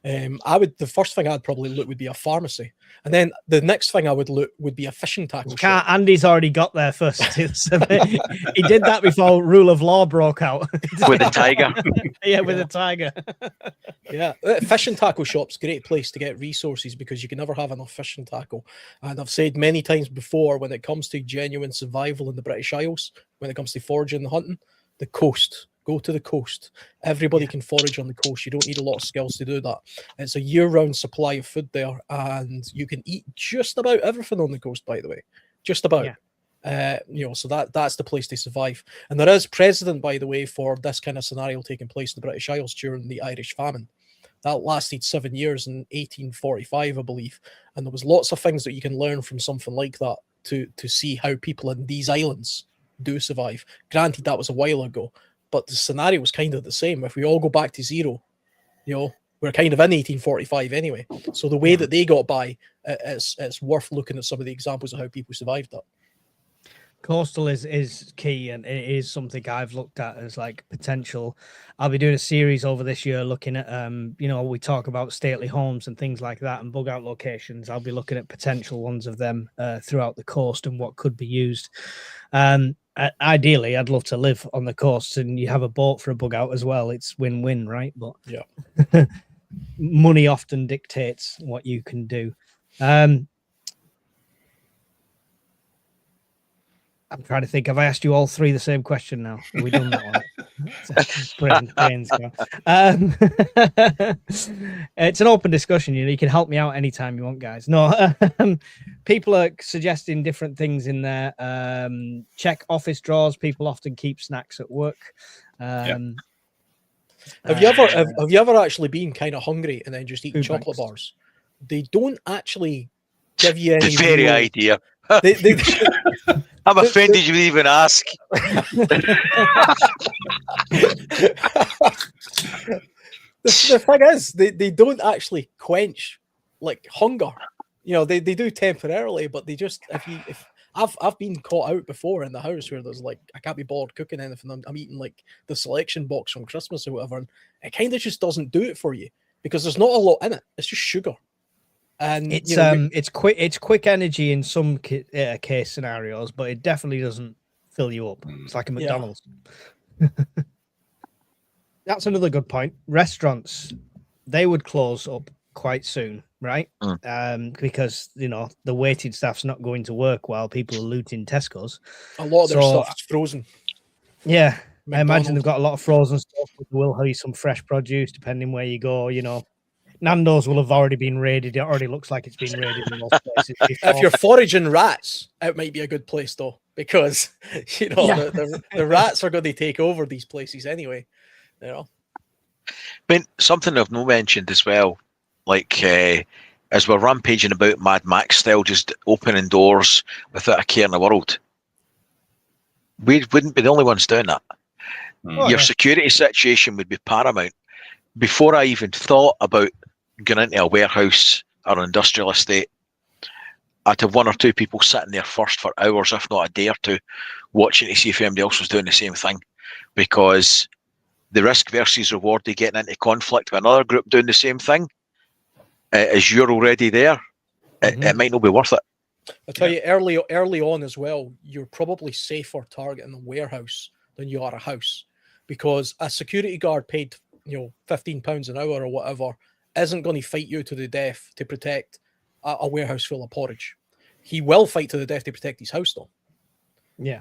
The first thing I'd probably loot would be a pharmacy, and then the next thing I would loot would be a fishing tackle shop.
Andy's already got there first. He did that before rule of law broke out
With the tiger.
Yeah, with a tiger.
Yeah, fishing tackle shop's a great place to get resources because you can never have enough fishing tackle. And I've said many times before, when it comes to genuine survival in the British Isles, when it comes to foraging and hunting, the coast. Go to the coast. Everybody can forage on the coast. You don't need a lot of skills to do that. It's a year-round supply of food there, and you can eat just about everything on the coast, by the way. Just about. Yeah. So that's the place to survive. And there is precedent, by the way, for this kind of scenario taking place in the British Isles during the Irish famine. That lasted 7 years in 1845, I believe. And there was lots of things that you can learn from something like that to see how people in these islands do survive. Granted, that was a while ago, but the scenario was kind of the same. If we all go back to zero, we're kind of in 1845 anyway. So the way that they got by, it's worth looking at some of the examples of how people survived that.
Coastal is key, and it is something I've looked at as like potential. I'll be doing a series over this year looking at, we talk about stately homes and things like that and bug out locations. I'll be looking at potential ones of them throughout the coast and what could be used. Ideally, I'd love to live on the coast, and you have a boat for a bug out as well. It's win-win, right? But
yeah,
money often dictates what you can do. I'm trying to think. Have I asked you all three the same question now? Have we done that one? Brains go. It's an open discussion. You can help me out anytime you want, guys. No, people are suggesting different things in there. Check office drawers. People often keep snacks at work.
Have you ever actually been kind of hungry and then just eaten chocolate bars? They don't actually give you any.
The very idea.
They
I'm offended you would even ask.
The thing is, they don't actually quench like hunger. They do temporarily, but they just if I've been caught out before in the house where there's like I can't be bothered cooking anything. I'm eating like the selection box from Christmas or whatever, and it kind of just doesn't do it for you because there's not a lot in it. It's just sugar. And
it's quick energy in some case scenarios, but it definitely doesn't fill you up. It's like a McDonald's. Yeah. That's another good point. Restaurants, they would close up quite soon, right? Because the waiting staff's not going to work while people are looting Tesco's.
A lot of their stuff is frozen.
Yeah, McDonald's. I imagine they've got a lot of frozen stuff. Will have you some fresh produce depending where you go. Nando's will have already been raided. It already looks like it's been raided in most places.
If you're foraging rats, it might be a good place though, because the rats are going to take over these places anyway.
But something I've not mentioned as well, like as we're rampaging about Mad Max style, just opening doors without a care in the world, we wouldn't be the only ones doing that. Your security situation would be paramount. Before I even thought about going into a warehouse or an industrial estate, I'd have one or two people sitting there first for hours, if not a day or two, watching to see if anybody else was doing the same thing. Because the risk versus reward of getting into conflict with another group doing the same thing, as you're already there, it might not be worth it.
I'll tell you, early on as well, you're probably safer targeting a warehouse than you are a house, because a security guard paid £15 an hour or whatever isn't going to fight you to the death to protect a warehouse full of porridge. He will fight to the death to protect his house though.
Yeah.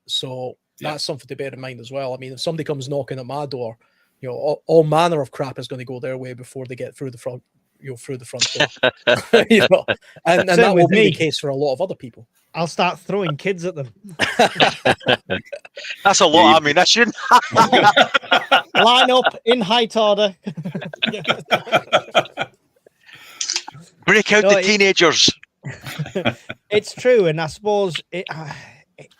So
Yeah.
That's something to bear in mind as well. I mean, if somebody comes knocking at my door, you know, all manner of crap is going to go their way before they get through the front, through the front door. You know, and
Same
that will
with
be
me.
the case for a lot of other people.
I'll start throwing kids at them.
That's a lot of ammunition.
Line up in height order.
Break out
No,
the teenagers.
It's true, and I suppose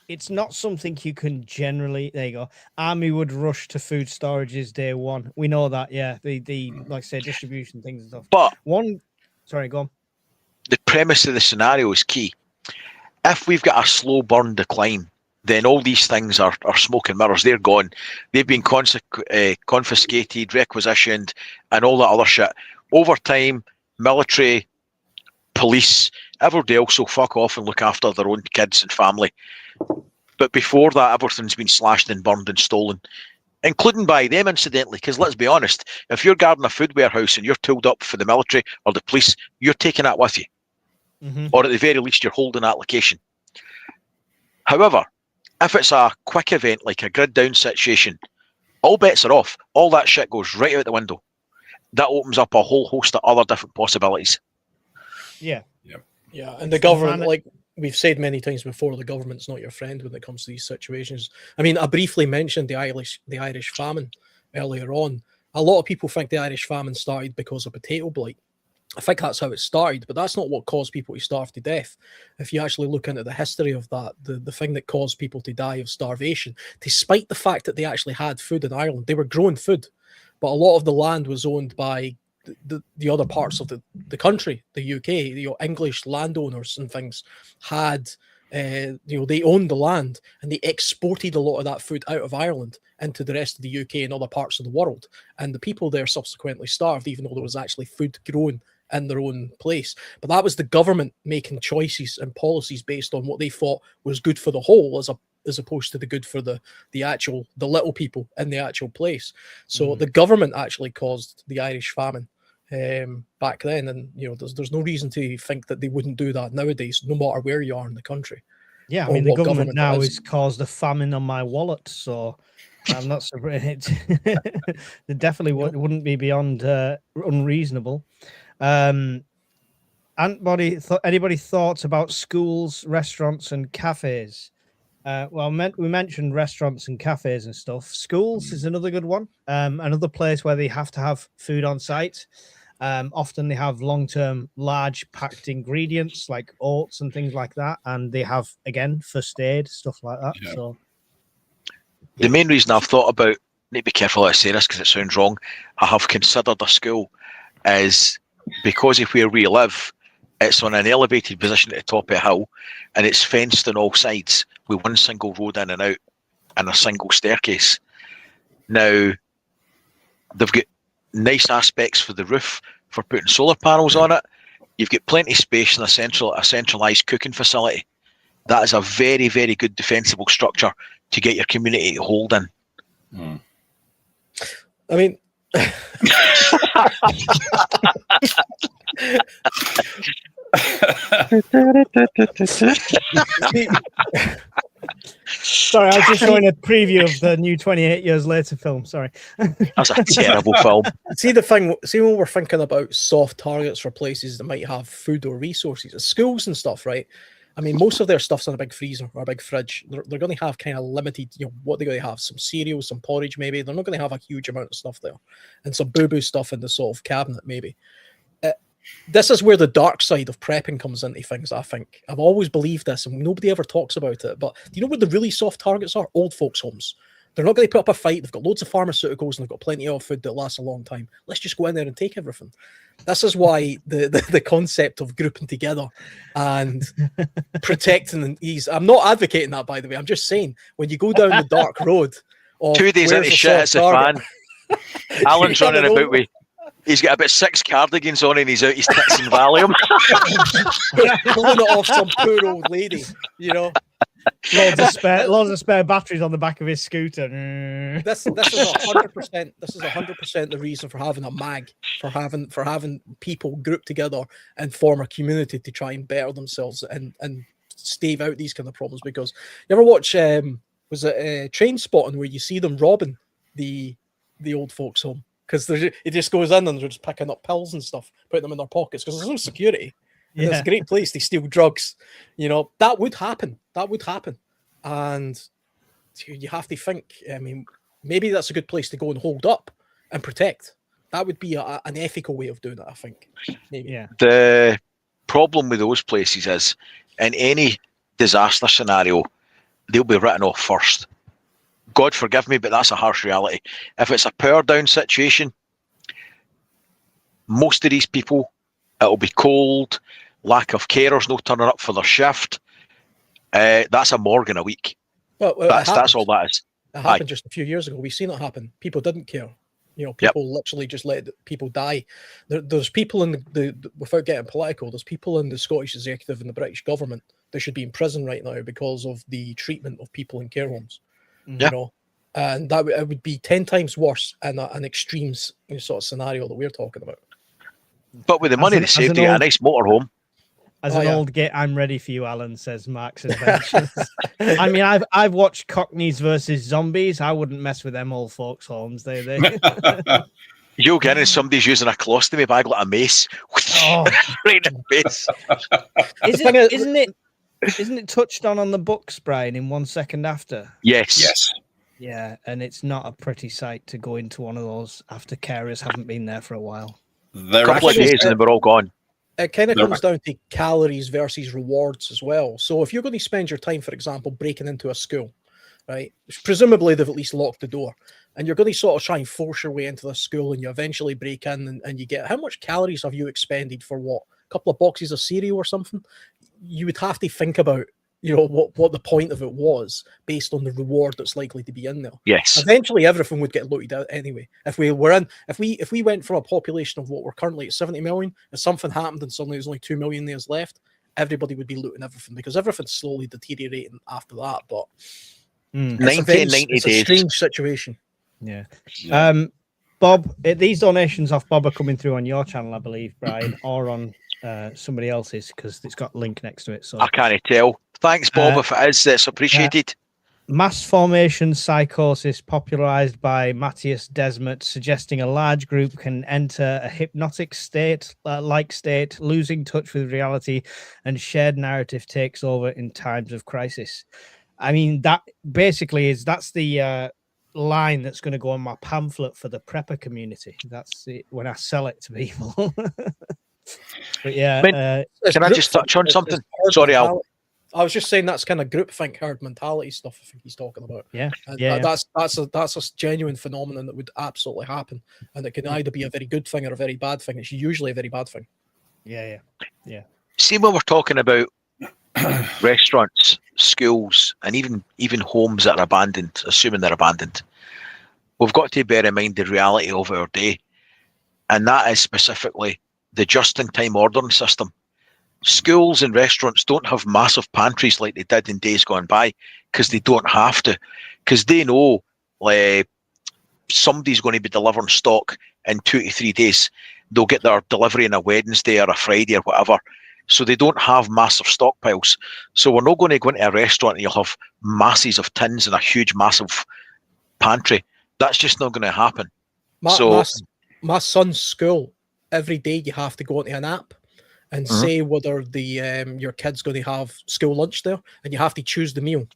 it's not something you can generally. There you go. Army would rush to food storages day one. We know that, yeah. The like I say, distribution things and stuff.
But
Sorry, go on.
the premise of the scenario is key. If we've got a slow burn decline, then all these things are smoke and mirrors. They're gone. They've been confiscated, requisitioned, and all that other shit. Over time, military, police, everybody else will fuck off and look after their own kids and family. But before that, everything's been slashed and burned and stolen, including by them, incidentally, because let's be honest, if you're guarding a food warehouse and you're tooled up for the military or the police, you're taking that with you.
Mm-hmm.
Or at the very least, you're holding that location. However, if it's a quick event like a grid down situation, all bets are off. All that shit goes right out the window. That opens up a whole host of other different possibilities.
Yeah.
Yeah, and the government, like we've said many times before, the government's not your friend when it comes to these situations. I mean, I briefly mentioned the Irish famine earlier on. A lot of people think the Irish famine started because of potato blight. I think that's how it started, but that's not what caused people to starve to death. If you actually look into the history of that, the thing that caused people to die of starvation, despite the fact that they actually had food in Ireland, they were growing food, but a lot of the land was owned by the other parts of the country, the UK. English landowners and things had, they owned the land and they exported a lot of that food out of Ireland into the rest of the UK and other parts of the world. And the people there subsequently starved, even though there was actually food grown in their own place. But that was the government making choices and policies based on what they thought was good for the whole, as opposed to the good for the little people in the actual place. So the government actually caused the Irish famine back then, and there's no reason to think that they wouldn't do that nowadays, no matter where you are in the country.
Yeah, I mean, the government now has caused a famine on my wallet, so I'm not surprised. They definitely wouldn't be beyond unreasonable. Anybody thoughts about schools, restaurants, and cafes? Well, we mentioned restaurants and cafes and stuff. Schools is another good one. Another place where they have to have food on site. Often they have long-term, large packed ingredients like oats and things like that, and they have, again, first aid, stuff like that. Yeah. So
the main reason I've thought about, need to be careful how I say this because it sounds wrong, I have considered a school, is because of where we live, it's on an elevated position at the top of a hill, and it's fenced on all sides with one single road in and out and a single staircase. Now, they've got nice aspects for the roof for putting solar panels on it. You've got plenty of space in a centralised cooking facility. That is a very, very good defensible structure to get your community to hold in.
I mean,
sorry, I was just showing a preview of the new 28 Years Later film. Sorry.
That's a terrible film.
See when we're thinking about soft targets for places that might have food or resources, schools and stuff, right? I mean, most of their stuff's in a big freezer or a big fridge. They're going to have kind of limited, what they're going to have, some cereal, some porridge maybe. They're not going to have a huge amount of stuff there. And some boo-boo stuff in the sort of cabinet maybe. This is where the dark side of prepping comes into things, I think. I've always believed this, and nobody ever talks about it. But do you know where the really soft targets are? Old folks' homes. They're not going to put up a fight. They've got loads of pharmaceuticals, and they've got plenty of food that lasts a long time. Let's just go in there and take everything. This is why the concept of grouping together and protecting and ease. I'm not advocating that, by the way. I'm just saying, when you go down the dark road...
2 days into shit, it's a fan. Alan's running about with... He's got about 6 cardigans on and he's out his tits and Valium.
Pulling it off some poor old lady,
Loads of spare batteries on the back of his scooter.
This is 100%. This is 100% the reason for having a mag, for having people group together and form a community to try and better themselves and stave out these kind of problems. Because you ever watch Was it Train Spotting where you see them robbing the old folks' home because it just goes in and they're just picking up pills and stuff, putting them in their pockets because there's no security. And it's a great place to steal drugs. You know, that would happen. That would happen. And you have to think, I mean, maybe that's a good place to go and hold up and protect. That would be an ethical way of doing it, I think. Maybe.
Yeah.
The problem with those places is in any disaster scenario, they'll be written off first. God forgive me, but that's a harsh reality. If it's a power down situation, most of these people, it'll be cold, lack of carers, no turning up for their shift. That's a morgue in a week.
Well,
That's all that is.
It happened just a few years ago. We've seen it happen. People didn't care. You know, people literally just let people die. There's people in the without getting political, there's people in the Scottish Executive and the British government that should be in prison right now because of the treatment of people in care homes.
Yeah.
You know, and it would be 10 times worse in an extreme sort of scenario that we're talking about.
But with the money they saved, to get a nice motorhome.
As an old git, I'm ready for you, Alan, says Mark's Adventures. I mean, I've watched Cockneys versus Zombies. I wouldn't mess with them old folks' homes. They
You'll get in, somebody's using a colostomy bag like a mace. Right in the face.
Isn't it touched on the books, Brian, in 1 second after?
Yes.
Yeah, and it's not a pretty sight to go into one of those after carers haven't been there for a while.
A couple of days and then we're all gone.
It kind of comes down to calories versus rewards as well. So if you're going to spend your time, for example, breaking into a school, right? Presumably they've at least locked the door, and you're going to sort of try and force your way into the school, and you eventually break in, and you get, how much calories have you expended for what? A couple of boxes of cereal or something? You would have to think about, you know, what the point of it was based on the reward that's likely to be in there.
Yes.
Eventually everything would get looted out anyway. If we went from a population of what we're currently at 70 million, if something happened and suddenly there's only 2 million years left, everybody would be looting everything because everything's slowly deteriorating after that. But
90
it's a
days.
strange situation.
Yeah. Bob, these donations off Bob are coming through on your channel, I believe, Brian, or on somebody else's because it's got a link next to it. So
I can't tell. Thanks, Bob. If it is, that's appreciated.
Mass formation psychosis popularized by Matthias Desmet, suggesting a large group can enter a hypnotic state, losing touch with reality, and shared narrative takes over in times of crisis. I mean, that basically that's the line that's going to go on my pamphlet for the prepper community. That's it when I sell it to people. But yeah,
can I just touch on something? Sorry, Al.
I was just saying that's kind of groupthink herd mentality stuff I think he's talking about.
Yeah.
That's a genuine phenomenon that would absolutely happen, and it can either be a very good thing or a very bad thing. It's usually a very bad thing.
Yeah.
See, when we're talking about restaurants, schools, and even homes that are abandoned, assuming they're abandoned, we've got to bear in mind the reality of our day, and that is specifically the just-in-time ordering system. Schools and restaurants don't have massive pantries like they did in days gone by because they don't have to, because they know somebody's going to be delivering stock in 2 to 3 days. They'll get their delivery on a Wednesday or a Friday or whatever. So they don't have massive stockpiles. So we're not going to go into a restaurant and you'll have masses of tins and a huge, massive pantry. That's just not going to happen.
My son's school, every day you have to go into an app and say whether your kid's going to have school lunch there, and you have to choose the meal.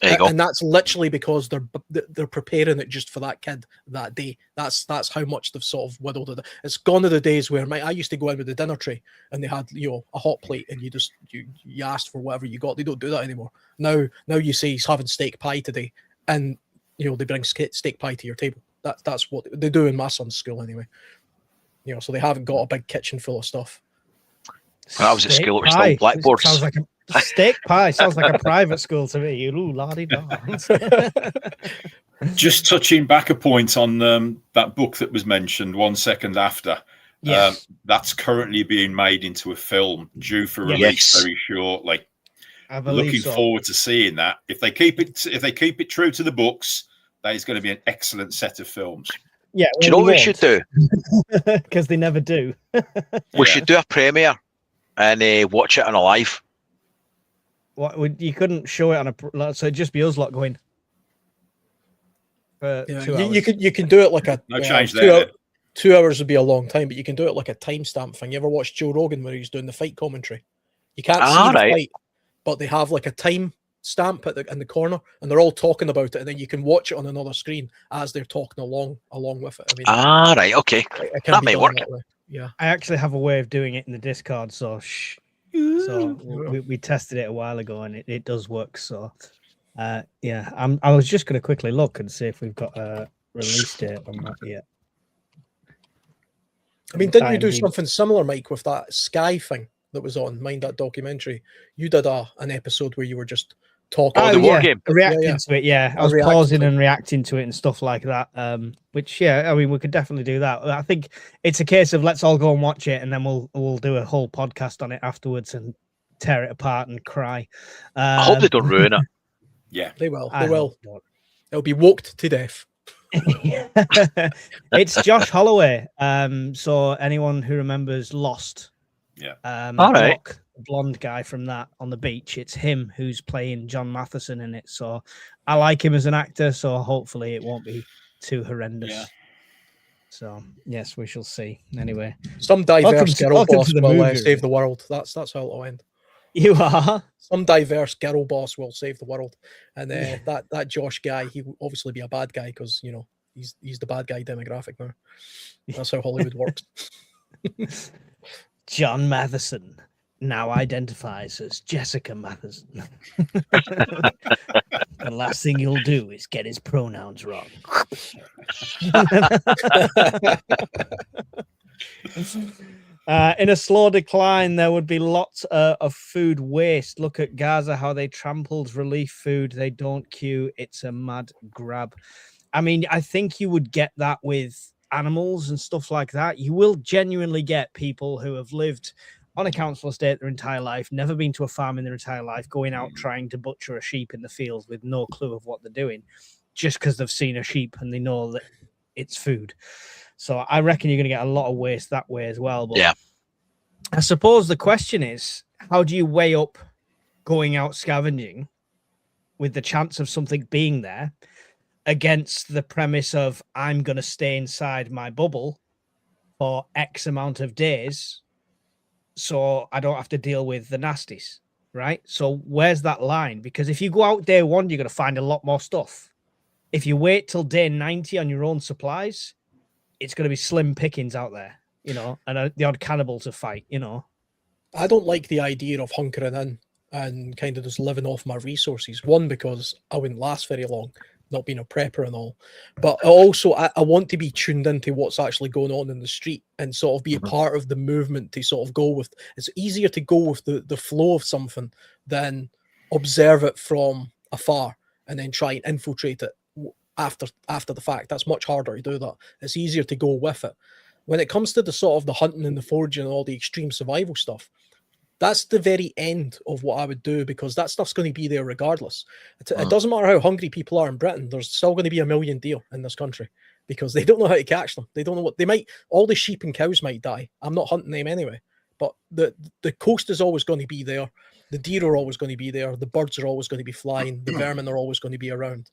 There you go.
And that's literally because they're preparing it just for that kid that day. That's how much they've sort of whittled it. It's gone to the days where I used to go in with the dinner tray and they had a hot plate and you asked for whatever you got. They don't do that anymore. Now you say he's having steak pie today, and they bring steak pie to your table. That's what they do in my son's school anyway. So they haven't got a big kitchen full of stuff.
When I was at school, it was still blackboards.
Sounds like a steak pie. Sounds like a private school to me. Ooh, la-di-da.
Just touching back a point on that book that was mentioned 1 second after.
Yes.
That's currently being made into a film due for release very shortly.
I believe
Looking forward to seeing that. If they keep it true to the books, that is going to be an excellent set of films.
Yeah.
Do you know what we should do?
Because they never do.
We should do a premiere and watch it on a live.
You couldn't show it on so it'd just be us lot going, for
Yeah,
2
you,
hours.
you can do it like a
No change
2
there.
2 hours would be a long time, but you can do it like a timestamp thing. You ever watch Joe Rogan where he's doing the fight commentary? You can't see the
right.
fight, but they have like a time stamp in the corner, and they're all talking about it, and then you can watch it on another screen as they're talking along with it. I mean,
Right. Okay.
it can
That
be
may
done
work.
that way. Yeah.
I actually have a way of doing it in the Discord, so shh. So we tested it a while ago, and it does work. So yeah, I was just going to quickly look and see if we've got a release date on that yet.
I mean, didn't you do
IMDb.
something similar, Mike, with that Sky thing that was on Mind That documentary? You did an episode where you were just talking.
Oh, the war
yeah,
game.
reacting
Yeah, yeah.
to it. Yeah, I
I
was
reacted
pausing
to it.
and reacting to it and stuff like that. Which yeah, I mean, we could definitely do that. I think it's a case of let's all go and watch it, and then we'll do a whole podcast on it afterwards and tear it apart and cry.
I hope they don't ruin it.
Yeah.
They will.
I
They will.
hope not.
It'll be woked to death.
It's Josh Holloway. So anyone who remembers Lost,
Yeah.
All right.
Locke, the blonde guy from that on the beach, it's him who's playing John Matheson in it. So I like him as an actor. So hopefully it won't be too horrendous.
Yeah.
So yes, we shall see. Anyway,
Some diverse girl
welcome
boss
to the
will
movie
save the world. That's how it'll end.
you are.
Some diverse girl boss will save the world, and that Josh guy, he will obviously be a bad guy because he's the bad guy demographic now. That's how Hollywood works.
John Matheson now identifies as Jessica Matheson. The last thing you'll do is get his pronouns wrong. In a slow decline, there would be lots of food waste. Look at Gaza, how they trampled relief food. They don't queue. It's a mad grab. I mean, I think you would get that with animals and stuff like that. You will genuinely get people who have lived on a council estate their entire life, never been to a farm in their entire life, going out trying to butcher a sheep in the fields with no clue of what they're doing, just because they've seen a sheep and they know that it's food. So I reckon you're going to get a lot of waste that way as well. But
Yeah.
I suppose the question is, how do you weigh up going out scavenging with the chance of something being there against the premise of I'm going to stay inside my bubble for X amount of days so I don't have to deal with the nasties, right? So where's that line? Because if you go out day one, you're going to find a lot more stuff. If you wait till day 90 on your own supplies, it's going to be slim pickings out there, and the odd cannibal to fight,
I don't like the idea of hunkering in and kind of just living off my resources. One, because I wouldn't last very long, not being a prepper and all. But also, I want to be tuned into what's actually going on in the street and sort of be a part of the movement to sort of go with. It's easier to go with the flow of something than observe it from afar and then try and infiltrate it after the fact. That's much harder to do that. It's easier to go with it. When it comes to the sort of the hunting and the foraging and all the extreme survival stuff, that's the very end of what I would do, because that stuff's going to be there regardless. It doesn't matter how hungry people are in Britain. There's still going to be a million deer in this country because they don't know how to catch them. They don't know what they might. All the sheep and cows might die. I'm not hunting them anyway. But the coast is always going to be there. The deer are always going to be there. The birds are always going to be flying. The vermin are always going to be around.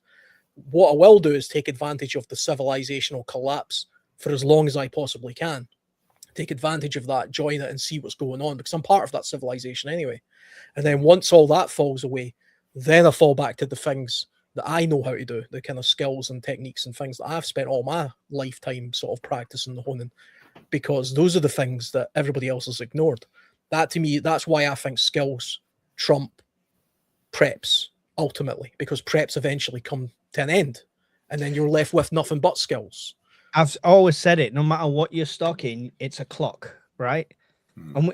What I will do is take advantage of the civilizational collapse for as long as I possibly can. Take advantage of that, join it, and see what's going on, because I'm part of that civilization anyway. And then once all that falls away, then I fall back to the things that I know how to do, the kind of skills and techniques and things that I've spent all my lifetime sort of practicing and honing, because those are the things that everybody else has ignored. That, to me, that's why I think skills trump preps ultimately, because preps eventually come to an end and then you're left with nothing but skills.
I've always said it, no matter what you're stocking, it's a clock, right?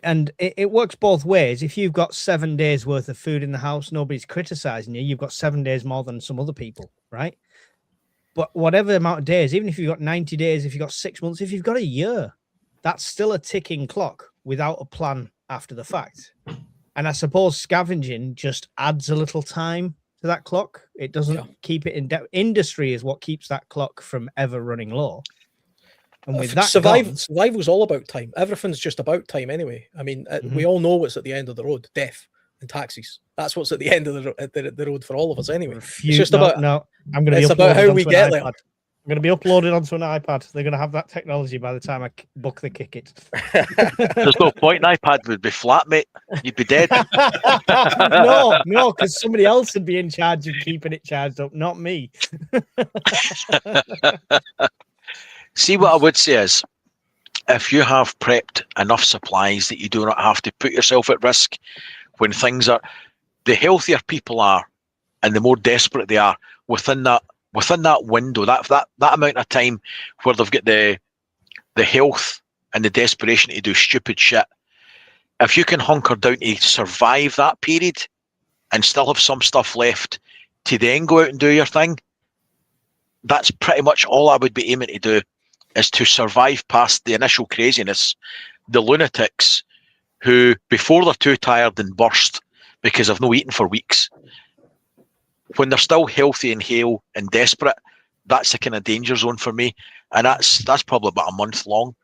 And it works both ways. If you've got 7 days worth of food in the house, nobody's criticizing you. You've got 7 days more than some other people, right? But whatever amount of days, even if you've got 90 days, if you've got 6 months, if you've got a year, that's still a ticking clock without a plan after the fact. And I suppose scavenging just adds a little time to that clock. It doesn't keep it in depth. Industry is what keeps that clock from ever running low. And with that survival's
all about time. Everything's just about time anyway. I mean, we all know what's at the end of the road: death. and taxis. That's what's at the end of the road for all of us anyway.
Refuse.
just
No,
about-
no. I'm going to be
it's about
uploaded
how we
onto
get
an
there.
iPad. I'm going to be uploaded onto an iPad. They're going to have that technology by the time I book the ticket.
There's no point. An iPad would be flat, mate. You'd be dead.
no, because somebody else would be in charge of keeping it charged up, not me.
See, what I would say is, if you have prepped enough supplies that you do not have to put yourself at risk when things are, the healthier people are, and the more desperate they are within that window, that amount of time where they've got the health and the desperation to do stupid shit. If you can hunker down to survive that period and still have some stuff left to then go out and do your thing, that's pretty much all I would be aiming to do, is to survive past the initial craziness, the lunatics who, before they're too tired and burst because they've not eaten for weeks, when they're still healthy and hale and desperate, that's the kind of danger zone for me. And that's probably about a month long.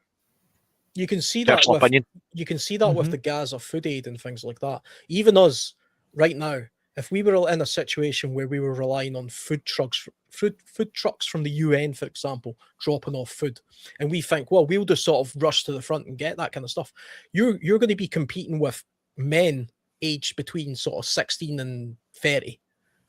You can see that
Personal
with,
opinion.
you can see that with the Gaza food aid and things like that. Even us right now, if we were in a situation where we were relying on food trucks from the UN, for example, dropping off food, and we think, well, we'll just sort of rush to the front and get that kind of stuff, you're going to be competing with men aged between sort of 16 and 30,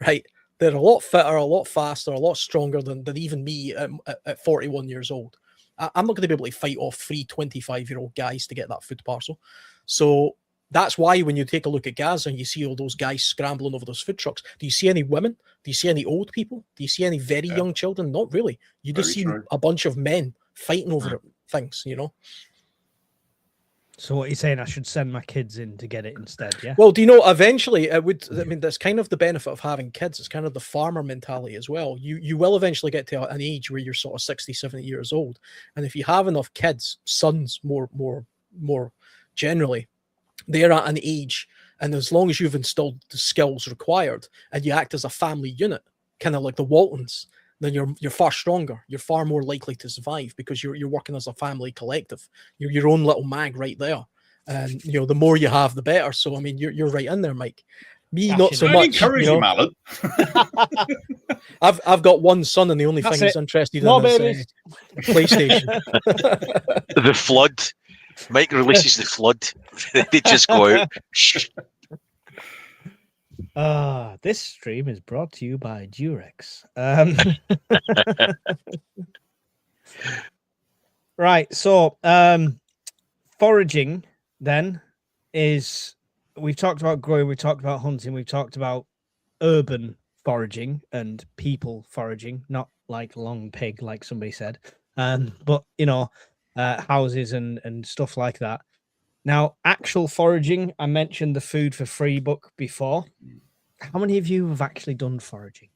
right? They're a lot fitter, a lot faster, a lot stronger than even me at 41 years old. I'm not going to be able to fight off 3 25-year-old guys to get that food parcel. So that's why when you take a look at Gaza and you see all those guys scrambling over those food trucks, do you see any women? Do you see any old people? Do you see any very young children? Not really. You just see a bunch of men fighting over things, you know?
So what you're saying, I should send my kids in to get it instead, yeah?
Well, do you know, eventually it would, I mean, that's kind of the benefit of having kids. It's kind of the farmer mentality as well. You will eventually get to an age where you're sort of 60, 70 years old. And if you have enough kids, sons more generally, they're at an age, and as long as you've installed the skills required and you act as a family unit, kind of like the Waltons, then you're far stronger. You're far more likely to survive because you're working as a family collective. You're your own little mag right there, and you know the more you have, the better. So I mean, you're right in there, Mike. Me, not so much.
Encourage
You
him,
know?
Alan.
I've got one son, and the only
That's
thing he's
it.
interested
More
in is
babies.
PlayStation.
The flood. Mike releases the flood. They just go out.
This stream is brought to you by Durex. Right, so foraging then is, we've talked about growing, we've talked about hunting, we've talked about urban foraging and people foraging, not like long pig, like somebody said, but you know, houses and stuff like that. Now, actual foraging, I mentioned the Food for Free book before. How many of you have actually done foraging?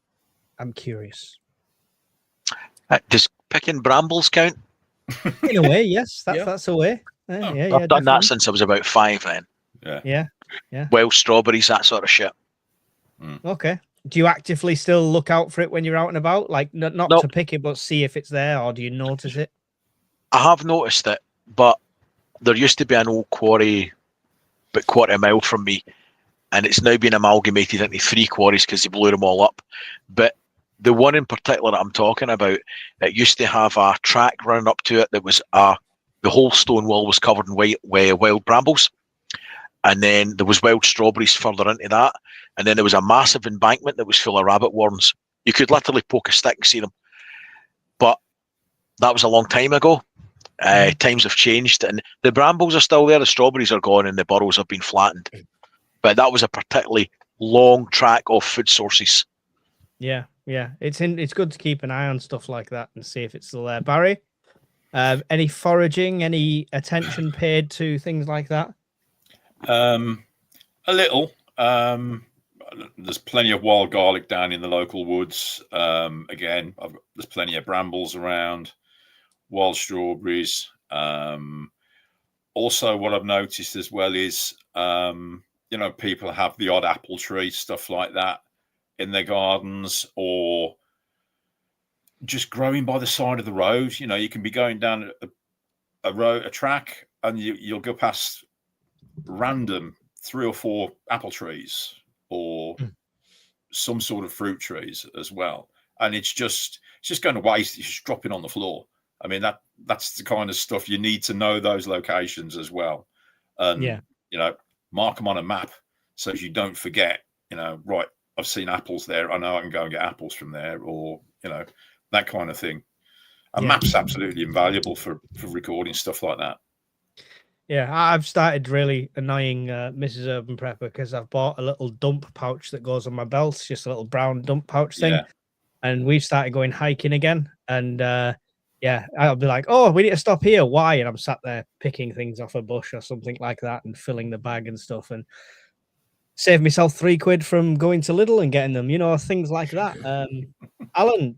I'm curious.
Does picking brambles count?
In a way, yes.
Yeah.
That's a way.
Oh,
Yeah,
I've done that
definitely.
since I was about 5 then.
Yeah.
Yeah.
Wild strawberries, that sort of shit.
Okay. Do you actively still look out for it when you're out and about? Like not
Nope.
to pick it, but see if it's there, or do you notice it?
I have noticed it, but there used to be an old quarry about quarter mile from me, and it's now been amalgamated into 3 quarries because they blew them all up. But the one in particular that I'm talking about, it used to have a track running up to it that was the whole stone wall was covered in wild brambles, and then there was wild strawberries further into that, and then there was a massive embankment that was full of rabbit warrens. You could literally poke a stick and see them. But that was a long time ago. Times have changed, and the brambles are still there, the strawberries are gone, and the burrows have been flattened. But that was a particularly long track of food sources.
Yeah. It's good to keep an eye on stuff like that and see if it's still there. Barry, any foraging, any attention paid to things like that?
A little. There's plenty of wild garlic down in the local woods. Again, there's plenty of brambles around, wild strawberries. Also, what I've noticed as well is, people have the odd apple tree, stuff like that in their gardens, or just growing by the side of the road. You know, you can be going down a track, and you'll go past random 3 or 4 apple trees or
Mm.
some sort of fruit trees as well, and it's just going to waste. It's just dropping on the floor. I mean, that's the kind of stuff you need to know those locations as well, and
Yeah.
you know, mark them on a map so you don't forget. You know, right? I've seen apples there. I know I can go and get apples from there, or you know, that kind of thing. A
Yeah.
map's absolutely invaluable for recording stuff like that.
Yeah, I've started really annoying Mrs. Urban Prepper because I've bought a little dump pouch that goes on my belt, just a little brown dump pouch thing.
Yeah.
And we've started going hiking again. And yeah, I'll be like, oh, we need to stop here. Why? And I'm sat there picking things off a bush or something like that and filling the bag and stuff. And save myself £3 from going to Lidl and getting them, you know, things like that. Alan,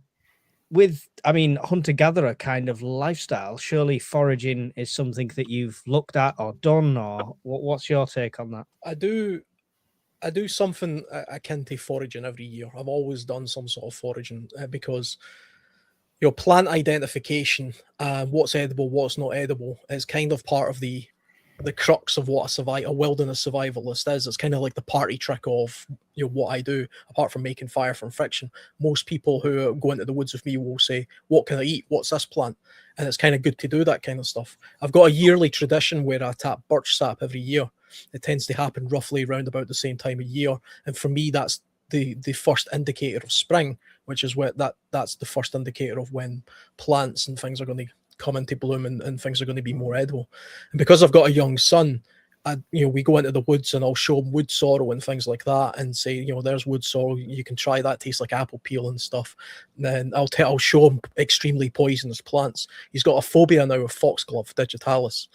with, I mean, hunter-gatherer kind of lifestyle, surely foraging is something that you've looked at or done, or what's your take on that?
I do something akin to foraging every year. I've always done some sort of foraging because your plant identification, what's edible, what's not edible, is kind of part of the crux of what a wilderness survivalist is. It's kind of like the party trick of, you know, what I do, apart from making fire from friction. Most people who go into the woods with me will say, what can I eat? What's this plant? And it's kind of good to do that kind of stuff. I've got a yearly tradition where I tap birch sap every year. It tends to happen roughly around about the same time of year. And for me, that's the first indicator of spring, which is where that's the first indicator of when plants and things are going to come into bloom and things are going to be more edible. And because I've got a young son, we go into the woods and I'll show him wood sorrel and things like that and say, you know, there's wood sorrel, you can try that, tastes like apple peel and stuff. And then I'll show him extremely poisonous plants. He's got a phobia now of foxglove digitalis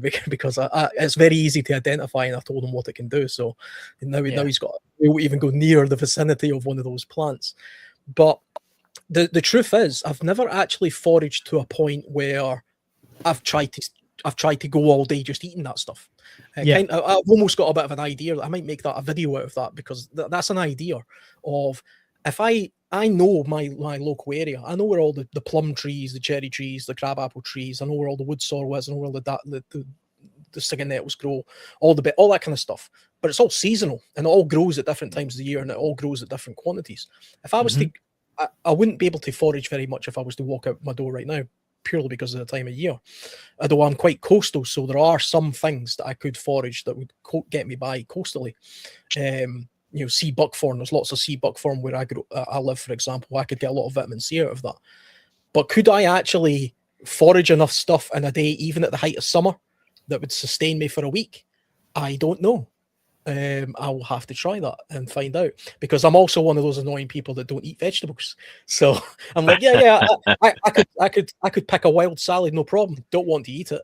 because it's very easy to identify, and I've told him what it can do. So now he won't even go near the vicinity of one of those plants. But the truth is, I've never actually foraged to a point where I've tried to go all day just eating that stuff. I've almost got a bit of an idea. I might make that a video out of that, because that's an idea of, if I know my local area, I know where all the plum trees, the cherry trees, the crabapple trees, I know where all the wood sorrel is, I know where the stinging nettles grow, all that kind of stuff. But it's all seasonal and it all grows at different times of the year and it all grows at different quantities. If I was to, I wouldn't be able to forage very much if I was to walk out my door right now, purely because of the time of year. Although I'm quite coastal, so there are some things that I could forage that would get me by coastally. Sea buckthorn. There's lots of sea buckthorn where I live, for example. I could get a lot of vitamin C out of that. But could I actually forage enough stuff in a day, even at the height of summer, that would sustain me for a week? I don't know. I'll have to try that and find out, because I'm also one of those annoying people that don't eat vegetables. So I'm like, I could pick a wild salad, no problem. Don't want to eat it.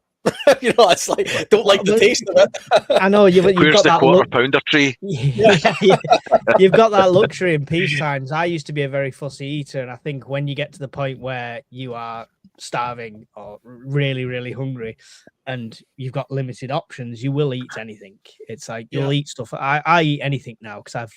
It's like, don't like the taste of it.
I know you've
Where's
got
the
that
quarter pounder tree?
You've got that luxury in peace times. I used to be a very fussy eater, and I think when you get to the point where you are starving or really, really hungry, and you've got limited options, you will eat anything. It's like you'll eat stuff. I eat anything now because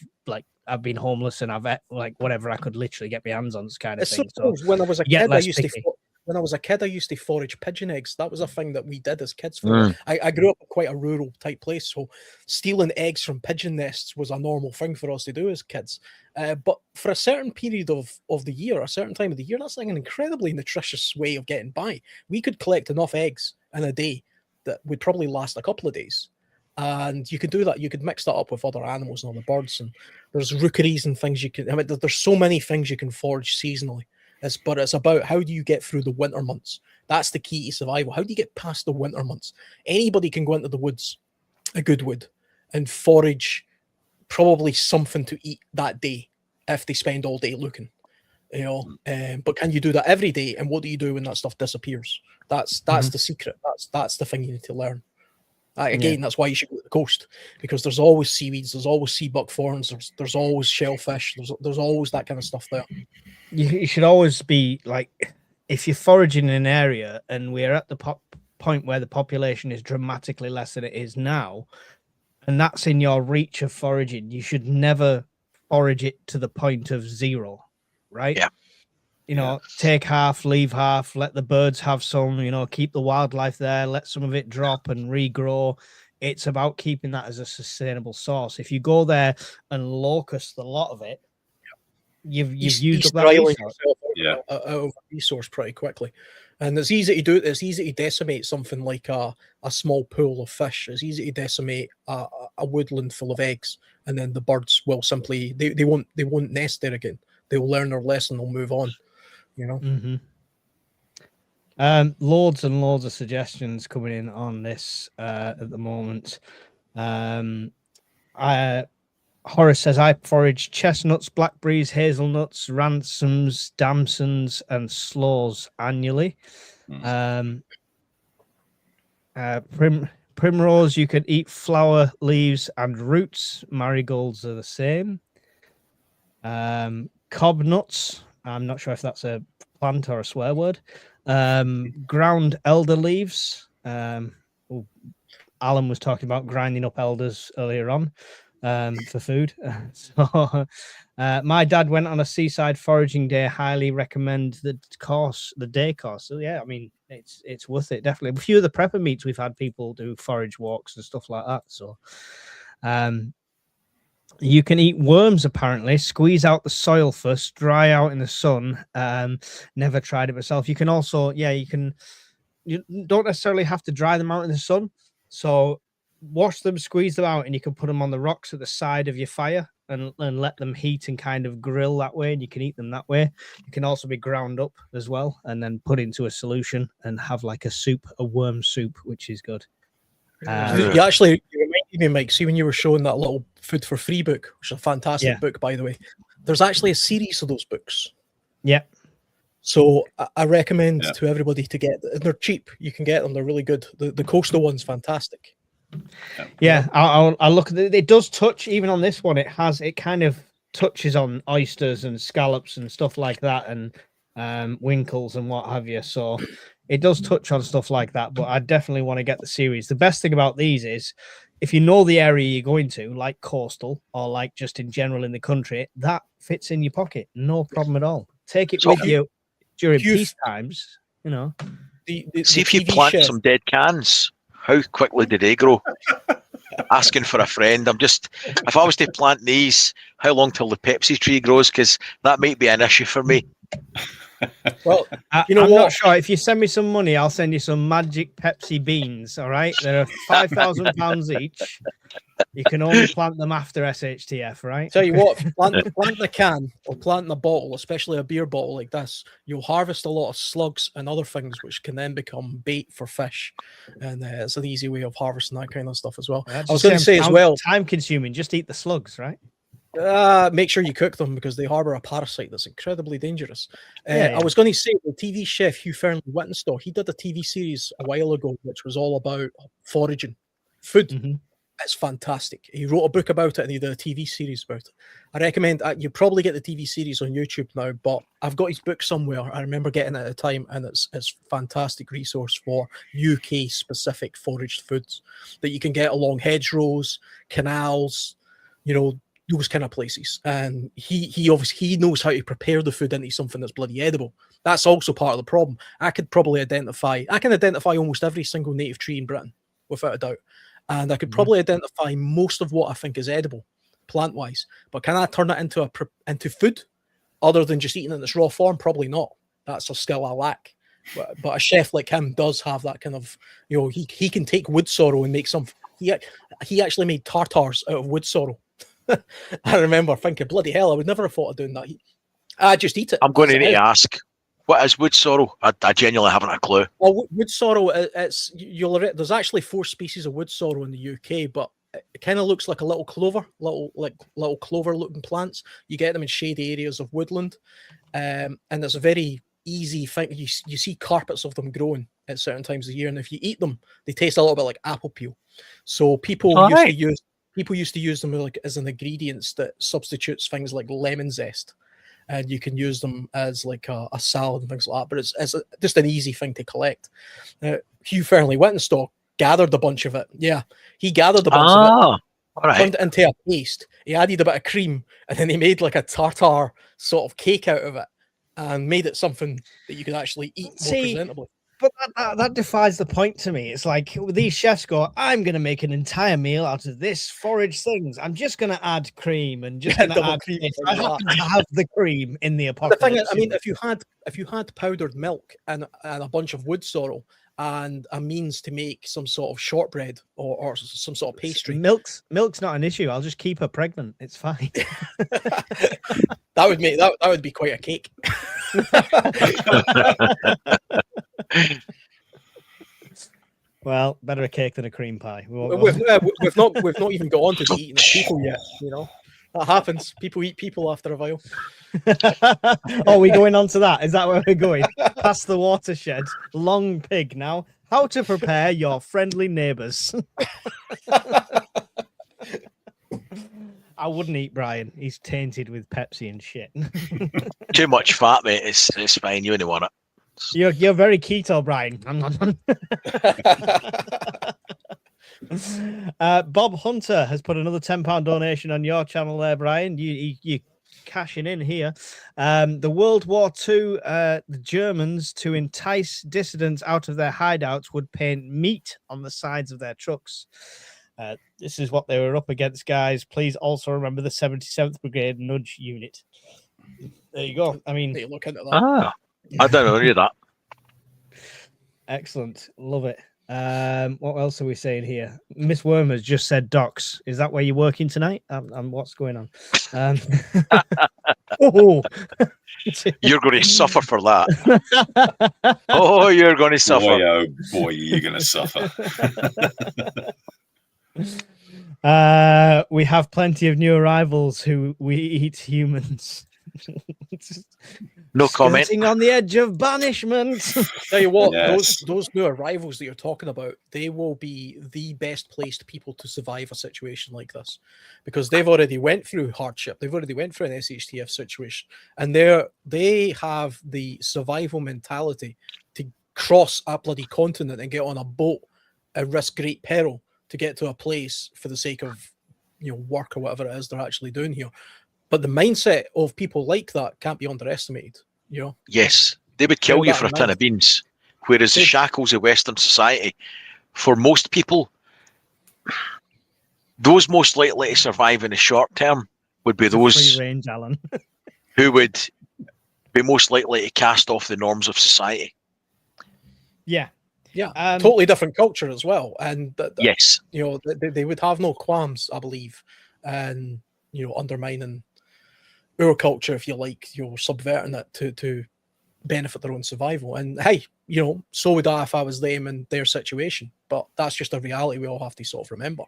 I've been homeless and I've like whatever I could literally get my hands on, this kind of thing. So
when I was a kid, I used to forage pigeon eggs. That was a thing that we did as kids. I grew up in quite a rural type place, so stealing eggs from pigeon nests was a normal thing for us to do as kids. But for a certain period of the year, a certain time of the year, that's like an incredibly nutritious way of getting by. We could collect enough eggs in a day that would probably last a couple of days. And you could do that. You could mix that up with other animals and other birds. And there's rookeries and things there's so many things you can forage seasonally. But it's about, how do you get through the winter months? That's the key to survival. How do you get past the winter months? Anybody can go into the woods, a good wood, and forage probably something to eat that day if they spend all day looking. But can you do that every day? And what do you do when that stuff disappears? That's the secret. That's the thing you need to learn. That's why you should go to the coast, because there's always seaweeds, there's always sea buckthorns, there's always shellfish, there's always that kind of stuff there.
You should always be like, if you're foraging in an area and we're at the point where the population is dramatically less than it is now, and that's in your reach of foraging, you should never forage it to the point of zero, right?
Yeah.
Take half, leave half, let the birds have some, keep the wildlife there, let some of it drop and regrow. It's about keeping that as a sustainable source. If you go there and locust a lot of it, you've used up that
Destroying
resource.
yourself
Yeah.
out of a resource pretty quickly. And it's easy to do. It's easy to decimate something like a small pool of fish. It's easy to decimate a woodland full of eggs, and then the birds will simply they won't nest there again. They'll learn their lesson. They'll move on. You know.
Mm-hmm. Loads and loads of suggestions coming in on this at the moment. Horace says, I forage chestnuts, blackberries, hazelnuts, ransoms, damsons, and sloes annually. Primrose, you can eat flower, leaves, and roots. Marigolds are the same. Cob nuts, I'm not sure if that's a plant or a swear word. Ground elder leaves. Alan was talking about grinding up elders earlier on. For food. So my dad went on a seaside foraging day. Highly recommend the day course. So yeah, I mean it's worth it, definitely. A few of the prepper meets we've had people do forage walks and stuff like that. So you can eat worms apparently, squeeze out the soil first, dry out in the sun. Never tried it myself. You can also, you don't necessarily have to dry them out in the sun. So wash them, squeeze them out, and you can put them on the rocks at the side of your fire and let them heat and kind of grill that way, and you can eat them that way. You can also be ground up as well and then put into a solution and have like a worm soup, which is good.
You reminded me, Mike, see when you were showing that little Food for Free book, which is a fantastic book, by the way. There's actually a series of those books.
Yeah.
So I recommend to everybody to get, and they're cheap. You can get them. They're really good. The coastal one's fantastic.
Yeah, I'll look at it. It does touch, even on this one, it kind of touches on oysters and scallops and stuff like that, and winkles and what have you. So it does touch on stuff like that, but I definitely want to get the series. The best thing about these is if you know the area you're going to, like coastal or like just in general in the country, that fits in your pocket. No problem at all. Take it with you during peace times, you know.
See if you plant some dead cans. How quickly do they grow? Asking for a friend. If I was to plant these, how long till the Pepsi tree grows? Because that might be an issue for me.
Well,
I'm not sure. If you send me some money, I'll send you some magic Pepsi beans. All right, they're £5,000 each. You can only plant them after SHTF, right?
Tell you what, plant the can or plant the bottle, especially a beer bottle like this, you'll harvest a lot of slugs and other things which can then become bait for fish. And it's an easy way of harvesting that kind of stuff as well. I was going to say as well,
time consuming, just eat the slugs, right?
Make sure you cook them because they harbor a parasite that's incredibly dangerous. I was going to say the TV chef Hugh Fearnley-Whittenstock, he did a TV series a while ago which was all about foraging food.
Mm-hmm.
It's fantastic. He wrote a book about it and he did a TV series about it. I recommend you probably get the TV series on YouTube now, but I've got his book somewhere. I remember getting it at a time, and it's fantastic resource for UK specific foraged foods that you can get along hedgerows, canals, those kind of places. And he obviously knows how to prepare the food into something that's bloody edible. That's also part of the problem. I can identify almost every single native tree in Britain without a doubt. And I could probably identify most of what I think is edible, plant-wise. But can I turn it into food, other than just eating it in its raw form? Probably not. That's a skill I lack. But a chef like him does have that kind of, he can take wood sorrel and make some. He actually made tartars out of wood sorrel. I remember thinking, bloody hell, I would never have thought of doing that. I just eat it.
I'm going to need to ask, what is wood sorrel? I genuinely haven't a clue.
Well, wood sorrel, there's actually 4 species of wood sorrel in the UK, but it kind of looks like a little clover, little clover-looking plants. You get them in shady areas of woodland, and it's a very easy thing. You see carpets of them growing at certain times of the year, and if you eat them, they taste a little bit like apple peel. So people used to use them as an ingredients that substitutes things like lemon zest. And you can use them as like a salad and things like that. But it's just an easy thing to collect. Hugh Fearnley-Whittenstock gathered a bunch of it. Yeah, he gathered a bunch of it,
all right,
turned it into a paste. He added a bit of cream, and then he made like a tartar sort of cake out of it, and made it something that you could actually eat more presentably.
But that defies the point to me. It's like these chefs go, I'm going to make an entire meal out of this forage things. I'm just going to add cream and just going to
Double
add
cream,
this.
things
I
like
happen to have the cream in the
The
apocalypse.
thing is, I mean, if you had powdered milk and a bunch of wood sorrel and a means to make some sort of shortbread or some sort of pastry,
milk's not an issue. I'll just keep her pregnant. It's fine.
that would make that would be quite a cake.
Well, better a cake than a cream pie. We won't go
We've not even got on to the eating of people yet. You know that happens. People eat people after a while.
Oh, we going on to that? Is that where we're going? Past the watershed. Long pig now. How to prepare your friendly neighbours. I wouldn't eat Brian. He's tainted with Pepsi and shit.
Too much fat, mate. It's fine. You only want it.
You're very keto, Brian. Bob Hunter has put another £10 donation on your channel there, Brian. You cashing in here. The World War II, the Germans, to entice dissidents out of their hideouts, would paint meat on the sides of their trucks. This is what they were up against, guys. Please also remember the 77th Brigade Nudge Unit. There you go. I mean,
Look into that.
Ah, I don't know any of that.
excellent. Love it. What else are we saying here? Miss Worm has just said docks. Is that where you're working tonight? What's going on? Oh.
You're going to suffer for that. Oh, you're going to suffer.
Boy, oh boy, you're going to suffer.
We have plenty of new arrivals who we eat humans.
No comment.
Skirting on the edge of banishment.
Tell you what,
Yes.
those new arrivals that you're talking about, they will be the best placed people to survive a situation like this, because they've already went through hardship. They've already went through an SHTF situation, and they have the survival mentality to cross a bloody continent and get on a boat and risk great peril to get to a place for the sake of work or whatever it is they're actually doing here. But the mindset of people like that can't be underestimated.
Yes, they would kill
Bear
you
that
for a
in
tin
mind.
of beans. Whereas the
They-
shackles of Western society, for most people, those most likely to survive in the short term would be those
Free range, Alan.
who would be most likely to cast off the norms of society.
Yeah.
Yeah,
Um,
totally different culture as well, and
Yes.
they would have no qualms, I believe, and undermining our culture, if you like, subverting it to benefit their own survival. And hey, so would I if I was them in their situation. But that's just a reality we all have to sort of remember.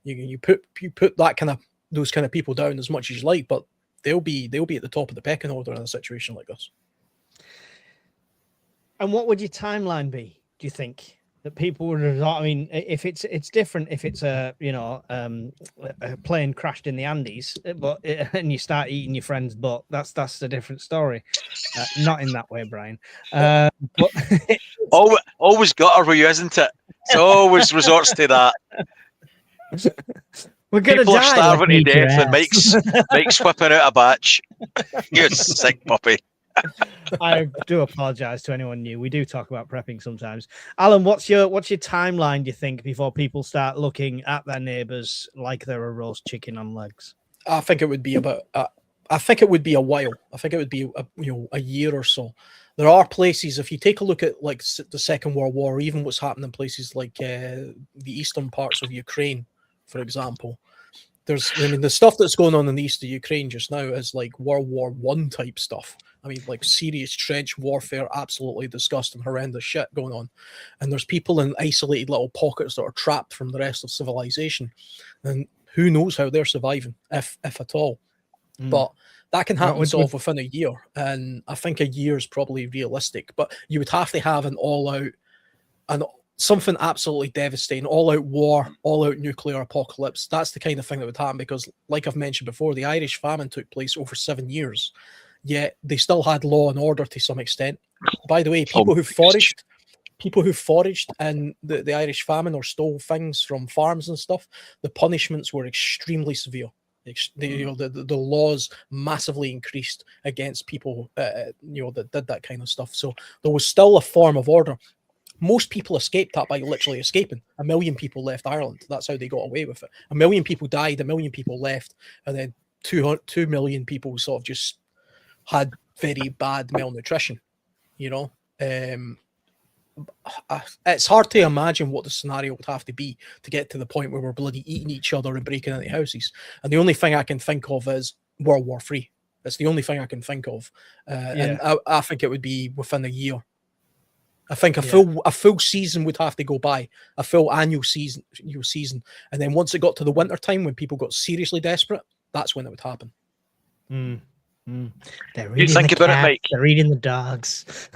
You put those kind of people down as much as you like, but they'll be at the top of the pecking order in a situation like this.
And what would your timeline be, do you think? That people would resort? I mean, if it's different, if it's a plane crashed in the Andes, but and you start eating your friend's butt, that's a different story. Not in that way, Brian. But
Always gutter for you, isn't it? It always resorts to that.
we're gonna
People are
die.
starving to
Let's eat your
death, and
ass.
Mike's whipping out a batch. You sick puppy.
I do apologize to anyone new. We do talk about prepping sometimes. Alan, what's your timeline, do you think, before people start looking at their neighbours like they're a roast chicken on legs?
I think it would be about. I think it would be a while. I think it would be a year or so. There are places, if you take a look at like the Second World War, or even what's happening in places like the eastern parts of Ukraine, for example. The stuff that's going on in the east of Ukraine just now is like World War I type stuff. I mean, like serious trench warfare, absolutely disgusting, horrendous shit going on. And there's people in isolated little pockets that are trapped from the rest of civilization. And who knows how they're surviving, if at all.
Mm.
But that can happen
would-
solved within a year. And I think a year is probably realistic. But you would have to have an all-out, something absolutely devastating, all-out war, all-out nuclear apocalypse. That's the kind of thing that would happen because, like I've mentioned before, the Irish famine took place over 7 years. Yet they still had law and order to some extent. By the way, people who foraged in the Irish famine or stole things from farms and stuff, the punishments were extremely severe. The laws massively increased against people that did that kind of stuff. So there was still a form of order. most people escaped that by literally escaping. 1 million people left Ireland. That's how they got away with it. 1 million people died, 1 million people left, and then 2 million people sort of just had very bad malnutrition. You know, it's hard to imagine what the scenario would have to be to get to the point where we're bloody eating each other and breaking into houses. And the only thing I can think of is World War III. That's the only thing I can think of. And I think it would be within a year. I think a full season would have to go by, a full annual season, and then once it got to the winter time when people got seriously desperate, that's when it would happen.
They're
You think about it, Mike.
They're eating the dogs.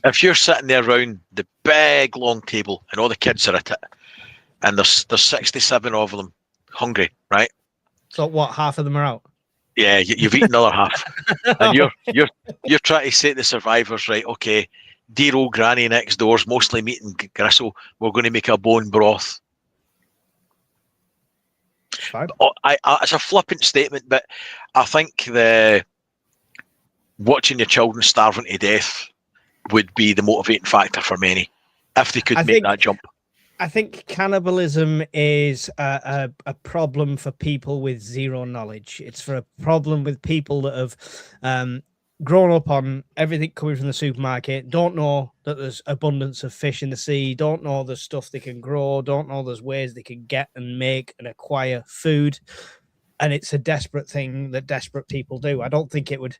If you're sitting there around the big long table and all the kids are at it, and there's 67 of them hungry, right?
So what? Half of them are out.
Yeah, you've eaten another half, and you're trying to say to the survivors, right? Okay, dear old granny next door's mostly meat and gristle. We're going to make a bone broth.
Fine.
It's a flippant statement, but I think watching your children starving to death would be the motivating factor for many if they could make that jump.
I think cannibalism is a problem for people with zero knowledge. It's a problem with people that have grown up on everything coming from the supermarket, don't know that there's abundance of fish in the sea, don't know there's stuff they can grow, don't know there's ways they can get and make and acquire food. And it's a desperate thing that desperate people do. I don't think it would...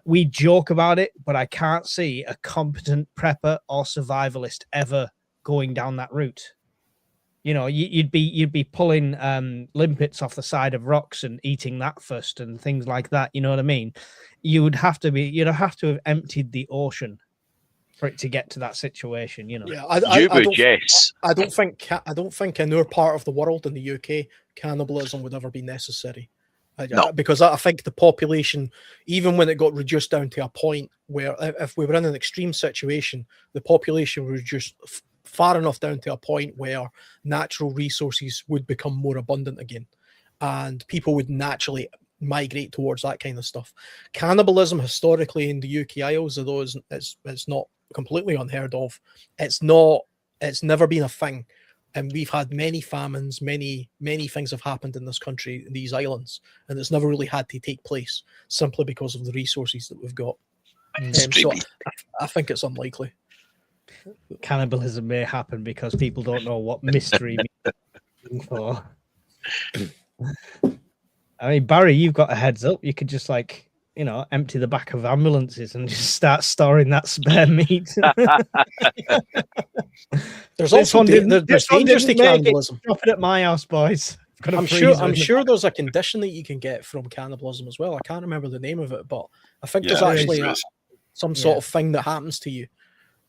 We joke about it, but I can't see a competent prepper or survivalist ever going down that route. You know, you'd be pulling limpets off the side of rocks and eating that first and things like that. You know what I mean? You'd have to have emptied the ocean for it to get to that situation. You know?
Yeah,
Yes.
I don't think in our part of the world in the UK cannibalism would ever be necessary.
No.
Because I think the population, even when it got reduced down to a point where if we were in an extreme situation, the population was just far enough down to a point where natural resources would become more abundant again, and people would naturally migrate towards that kind of stuff. Cannibalism historically in the UK Isles, although it's not completely unheard of, it's never been a thing. And we've had many famines, many things have happened in this country, in these islands, and it's never really had to take place simply because of the resources that we've got. So I think it's unlikely.
Cannibalism may happen because people don't know what mystery means for. I mean, Barry, you've got a heads up. You could just empty the back of ambulances and just start storing that spare meat.
There's also there's dangers to cannibalism.
Drop it at my house, boys.
I'm sure there's a condition that you can get from cannibalism as well. I can't remember the name of it, but I think there's actually some sort of thing that happens to you.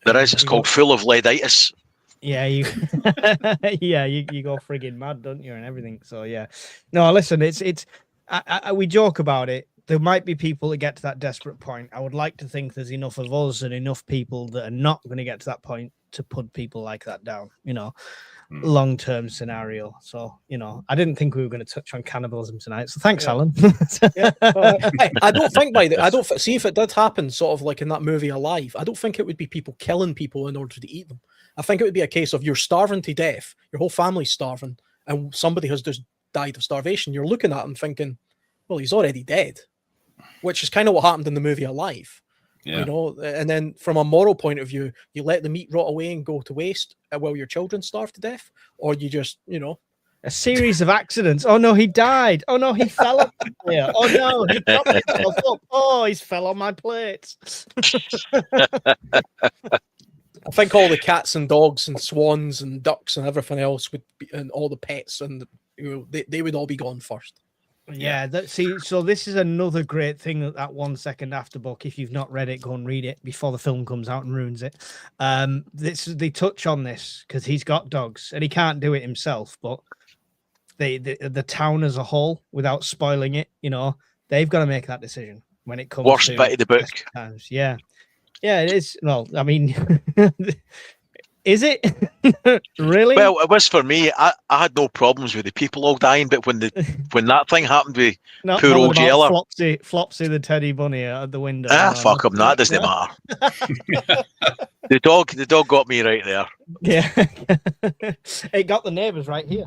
There is. It's called full of leaditis.
Yeah, you go frigging mad, don't you, and everything. So yeah, no, listen, we joke about it. There might be people that get to that desperate point. I would like to think there's enough of us and enough people that are not going to get to that point to put people like that down. You know, long-term scenario. So I didn't think we were going to touch on cannibalism tonight. So thanks, Alan.
I don't think see if it did happen, sort of like in that movie Alive. I don't think it would be people killing people in order to eat them. I think it would be a case of you're starving to death, your whole family's starving, and somebody has just died of starvation. You're looking at him thinking, well, he's already dead, which is kind of what happened in the movie Alive.
Yeah.
And then from a moral point of view, you let the meat rot away and go to waste while your children starve to death, or you just,
a series of accidents. Oh no, he died. Oh no, he fell up there. Oh no, he propped himself up. Oh, he's fell on my plate.
I think all the cats and dogs and swans and ducks and everything else would be, and all the pets and they would all be gone first.
Yeah, so this is another great thing that 1 second after book. If you've not read it, go and read it before the film comes out and ruins it. They touch on this because he's got dogs and he can't do it himself, but the town as a whole, without spoiling it, they've got to make that decision when it comes
worst
to
bit of the book.
times. Yeah, it is. Well, I mean, Is it really?
Well, it was for me. I had no problems with the people all dying, but when that thing happened with
Not
poor
bothered
old
about
Yeller.
Flopsy the teddy bunny out of the window.
Fuck him. That doesn't matter. The dog got me right there.
Yeah, it got the neighbours right here.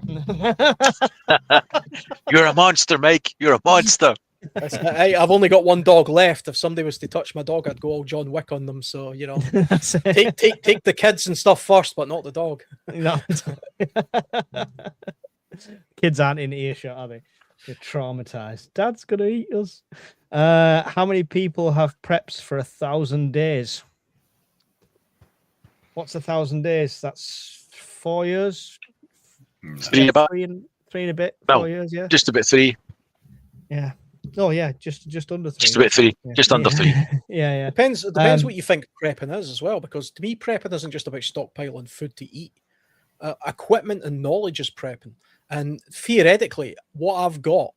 You're a monster, Mike. You're a monster.
I've only got one dog left. If somebody was to touch my dog, I'd go all John Wick on them. So you know, take the kids and stuff first, but not the dog.
No. Kids aren't in earshot, are they? They're traumatized. Dad's gonna eat us. How many people have preps for 1,000 days? What's 1,000 days? That's 4 years.
Three about,
Three and a bit.
No.
4 years, yeah.
just about 3.
Yeah. Oh yeah, just under 3.
Just about 3.
Yeah.
Just under 3.
Yeah.
Depends what you think prepping is as well, because to me, prepping isn't just about stockpiling food to eat. Equipment and knowledge is prepping, and theoretically, what I've got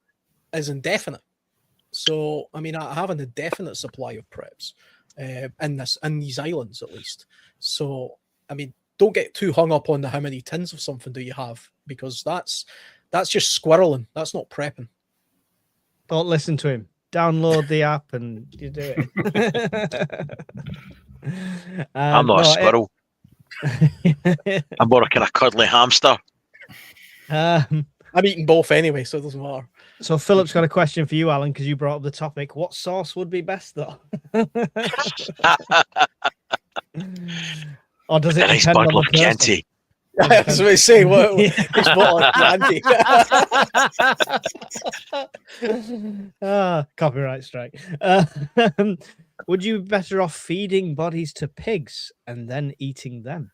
is indefinite. So, I mean, I have an indefinite supply of preps in these islands at least. So, I mean, don't get too hung up on how many tins of something do you have, because that's just squirreling. That's not prepping.
Don't listen to him. Download the app and you do it.
I'm not a squirrel. I'm more a kind of cuddly hamster.
Um,
I'm eating both anyway, so it doesn't matter.
so Philip's got a question for you, Alan, because you brought up the topic. What sauce would be best, though? Or does it
A nice
depend on
bottle
the
of
person?
Chianti.
That's what I say. Which bottle of Chianti?
Copyright strike. Would you be better off feeding bodies to pigs and then eating them?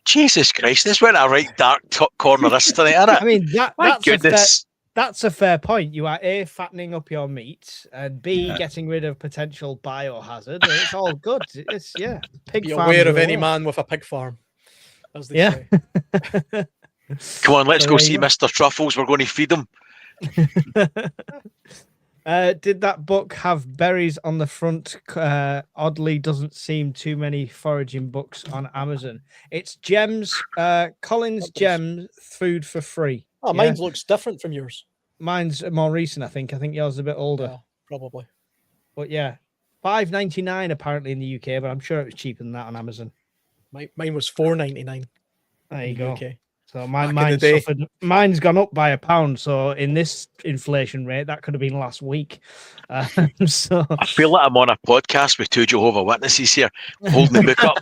Jesus Christ, this went a right dark corner this tonight, isn't it?
I mean,
My goodness.
that's a fair point. You are A, fattening up your meat, and B, getting rid of potential biohazard. It's all good. It's pig
Be
farms
aware of
are
any
all-
man with a pig farm, as they
Yeah.
say.
Come on, let's
So
go
there
see
you go.
Mr. Truffles. We're going to feed him.
Did that book have berries on the front? Oddly, doesn't seem too many foraging books on Amazon. It's Gems, Collins Gems, food for free.
Oh,
Yeah.
mine looks different from yours.
Mine's more recent, I think. I think yours is a bit older.
Yeah, probably.
But yeah, $5.99 apparently in the UK, but I'm sure it was cheaper than that on Amazon.
Mine was $4.99.
There you go.
Okay.
So
Back in the
mine
day.
suffered. Mine's gone up by £1. So in this inflation rate, that could have been last week. So
I feel like I'm on a podcast with 2 Jehovah Witnesses here, holding the book up.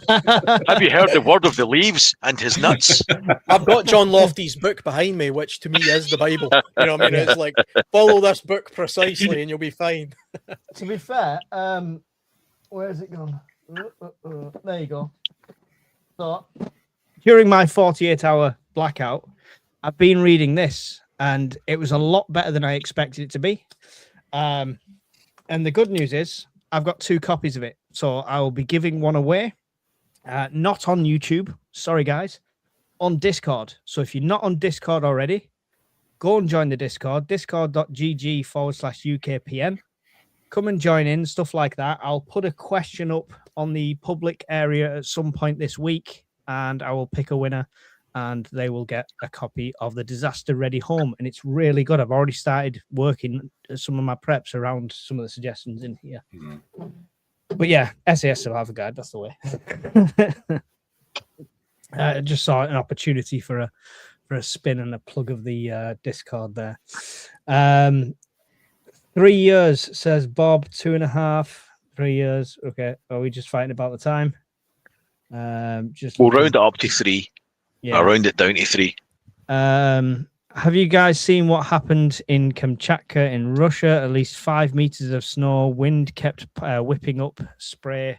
Have you heard the word of the leaves and his nuts?
I've got John Lofty's book behind me, which to me is the Bible. You know what I mean? It's like, follow this book precisely and you'll be fine.
to be fair, where has it gone? There you go. So during my 48-hour blackout, I've been reading this, and it was a lot better than I expected it to be. And the good news is I've got 2 copies of it, so I will be giving one away. Not on YouTube, sorry guys, on Discord. So if you're not on Discord already, go and join the Discord, discord.gg/UKPN. Come and join in, stuff like that. I'll put a question up on the public area at some point this week, and I will pick a winner, and they will get a copy of the Disaster Ready Home. And it's really good. I've already started working some of my preps around some of the suggestions in here.
Mhm.
But yeah, SAS Survivor Guide, that's the way. I just saw an opportunity for a spin and a plug of the Discord there. 3 years, says Bob. 2.5. 3 years. Okay. Are we just fighting about the time? Just
We'll round it up to 3.
yeah.
I'll round it down to 3.
Have you guys seen what happened in Kamchatka in Russia? At least 5 meters of snow. Wind kept whipping up spray